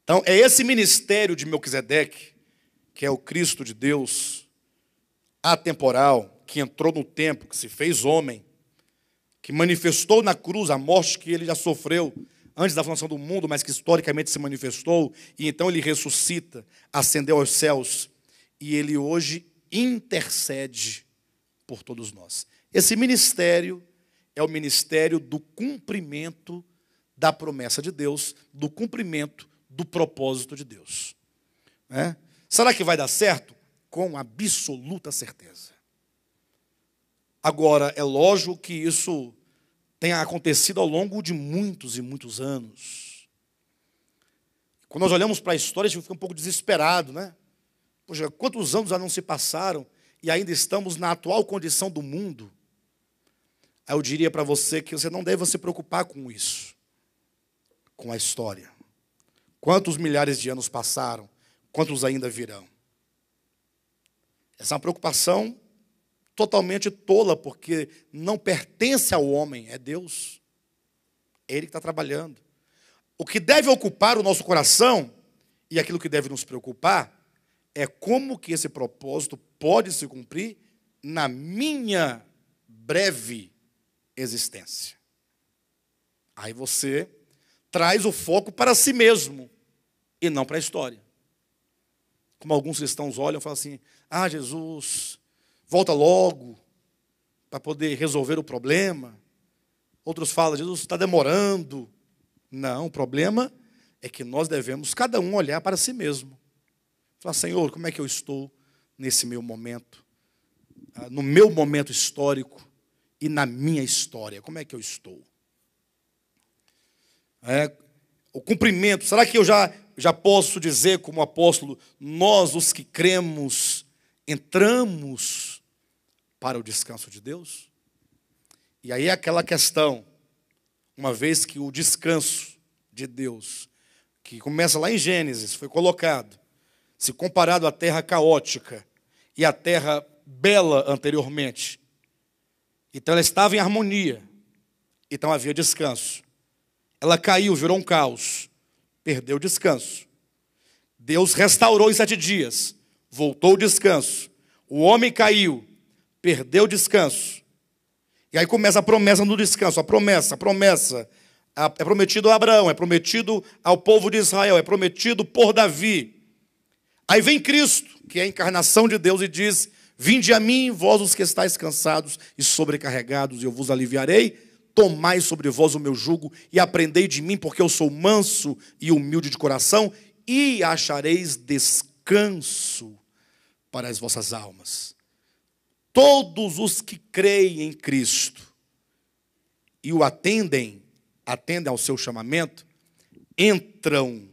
Então, é esse ministério de Melquisedeque, que é o Cristo de Deus, atemporal, que entrou no tempo, que se fez homem, que manifestou na cruz a morte que ele já sofreu antes da fundação do mundo, mas que historicamente se manifestou, e então ele ressuscita, ascendeu aos céus, e ele hoje intercede por todos nós. Esse ministério é o ministério do cumprimento da promessa de Deus, do cumprimento do propósito de Deus. Será que vai dar certo? Com absoluta certeza. Agora, é lógico que isso tenha acontecido ao longo de muitos e muitos anos. Quando nós olhamos para a história, a gente fica um pouco desesperado, né? Poxa, quantos anos já não se passaram e ainda estamos na atual condição do mundo? Aí eu diria para você que você não deve se preocupar com isso, com a história. Quantos milhares de anos passaram? Quantos ainda virão? Essa é uma preocupação totalmente tola, porque não pertence ao homem, é Deus. É Ele que está trabalhando. O que deve ocupar o nosso coração, e aquilo que deve nos preocupar, é como que esse propósito pode se cumprir na minha breve existência. Aí você traz o foco para si mesmo e não para a história. Como alguns cristãos olham e falam assim, Jesus, volta logo para poder resolver o problema. Outros falam, Jesus está demorando. Não, o problema é que nós devemos, cada um, olhar para si mesmo. Falar, Senhor, como é que eu estou nesse meu momento? No meu momento histórico e na minha história, como é que eu estou? O cumprimento, será que eu já posso dizer como apóstolo, nós os que cremos, entramos para o descanso de Deus? E aí é aquela questão, uma vez que o descanso de Deus, que começa lá em Gênesis, foi colocado, se comparado à terra caótica e à terra bela anteriormente, então ela estava em harmonia, então havia descanso. Ela caiu, virou um caos, perdeu o descanso. Deus restaurou em 7 dias, voltou o descanso. O homem caiu, perdeu o descanso. E aí começa a promessa no descanso, a promessa. É prometido a Abraão, é prometido ao povo de Israel, é prometido por Davi. Aí vem Cristo, que é a encarnação de Deus, e diz, vinde a mim, vós os que estáis cansados e sobrecarregados, e eu vos aliviarei. Tomai sobre vós o meu jugo e aprendei de mim, porque eu sou manso e humilde de coração, e achareis descanso para as vossas almas. Todos os que creem em Cristo e o atendem ao seu chamamento, entram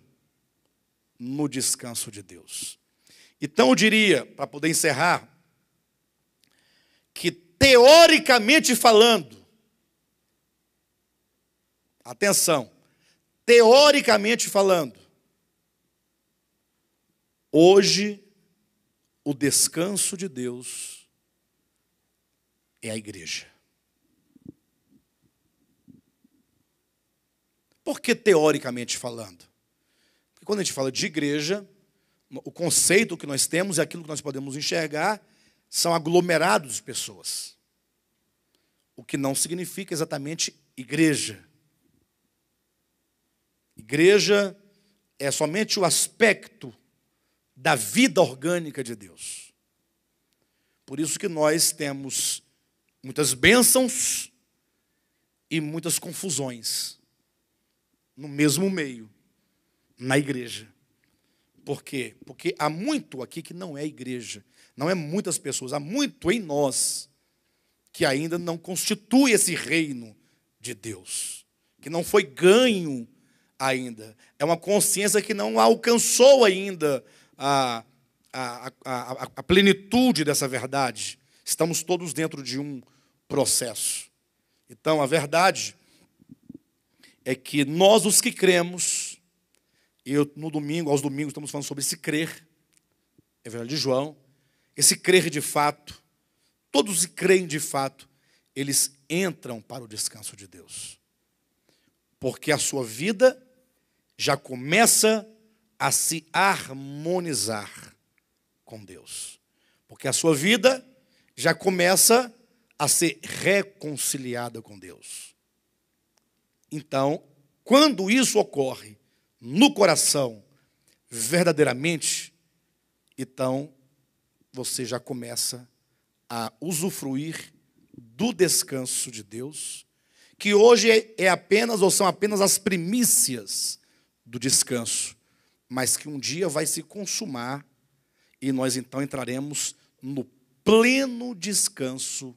no descanso de Deus. Então eu diria, para poder encerrar, que teoricamente falando, atenção, teoricamente falando, hoje o descanso de Deus é a igreja. Por que teoricamente falando? Porque quando a gente fala de igreja, o conceito que nós temos e aquilo que nós podemos enxergar são aglomerados de pessoas. O que não significa exatamente igreja. Igreja é somente o aspecto da vida orgânica de Deus. Por isso que nós temos muitas bênçãos e muitas confusões no mesmo meio, na igreja. Por quê? Porque há muito aqui que não é igreja, não é muitas pessoas, há muito em nós que ainda não constitui esse reino de Deus, que não foi ganho ainda. É uma consciência que não alcançou ainda a plenitude dessa verdade, estamos todos dentro de um processo. Então, a verdade é que nós, os que cremos, aos domingos, estamos falando sobre esse crer, Evangelho de João, esse crer de fato, todos que creem de fato, eles entram para o descanso de Deus. Porque a sua vida já começa a se harmonizar com Deus. Porque a sua vida já começa a ser reconciliada com Deus. Então, quando isso ocorre no coração, verdadeiramente, então você já começa a usufruir do descanso de Deus, que hoje são apenas as primícias do descanso, mas que um dia vai se consumar e nós então entraremos no pleno descanso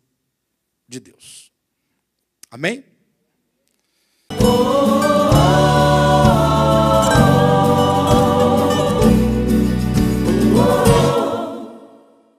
de Deus. Amém?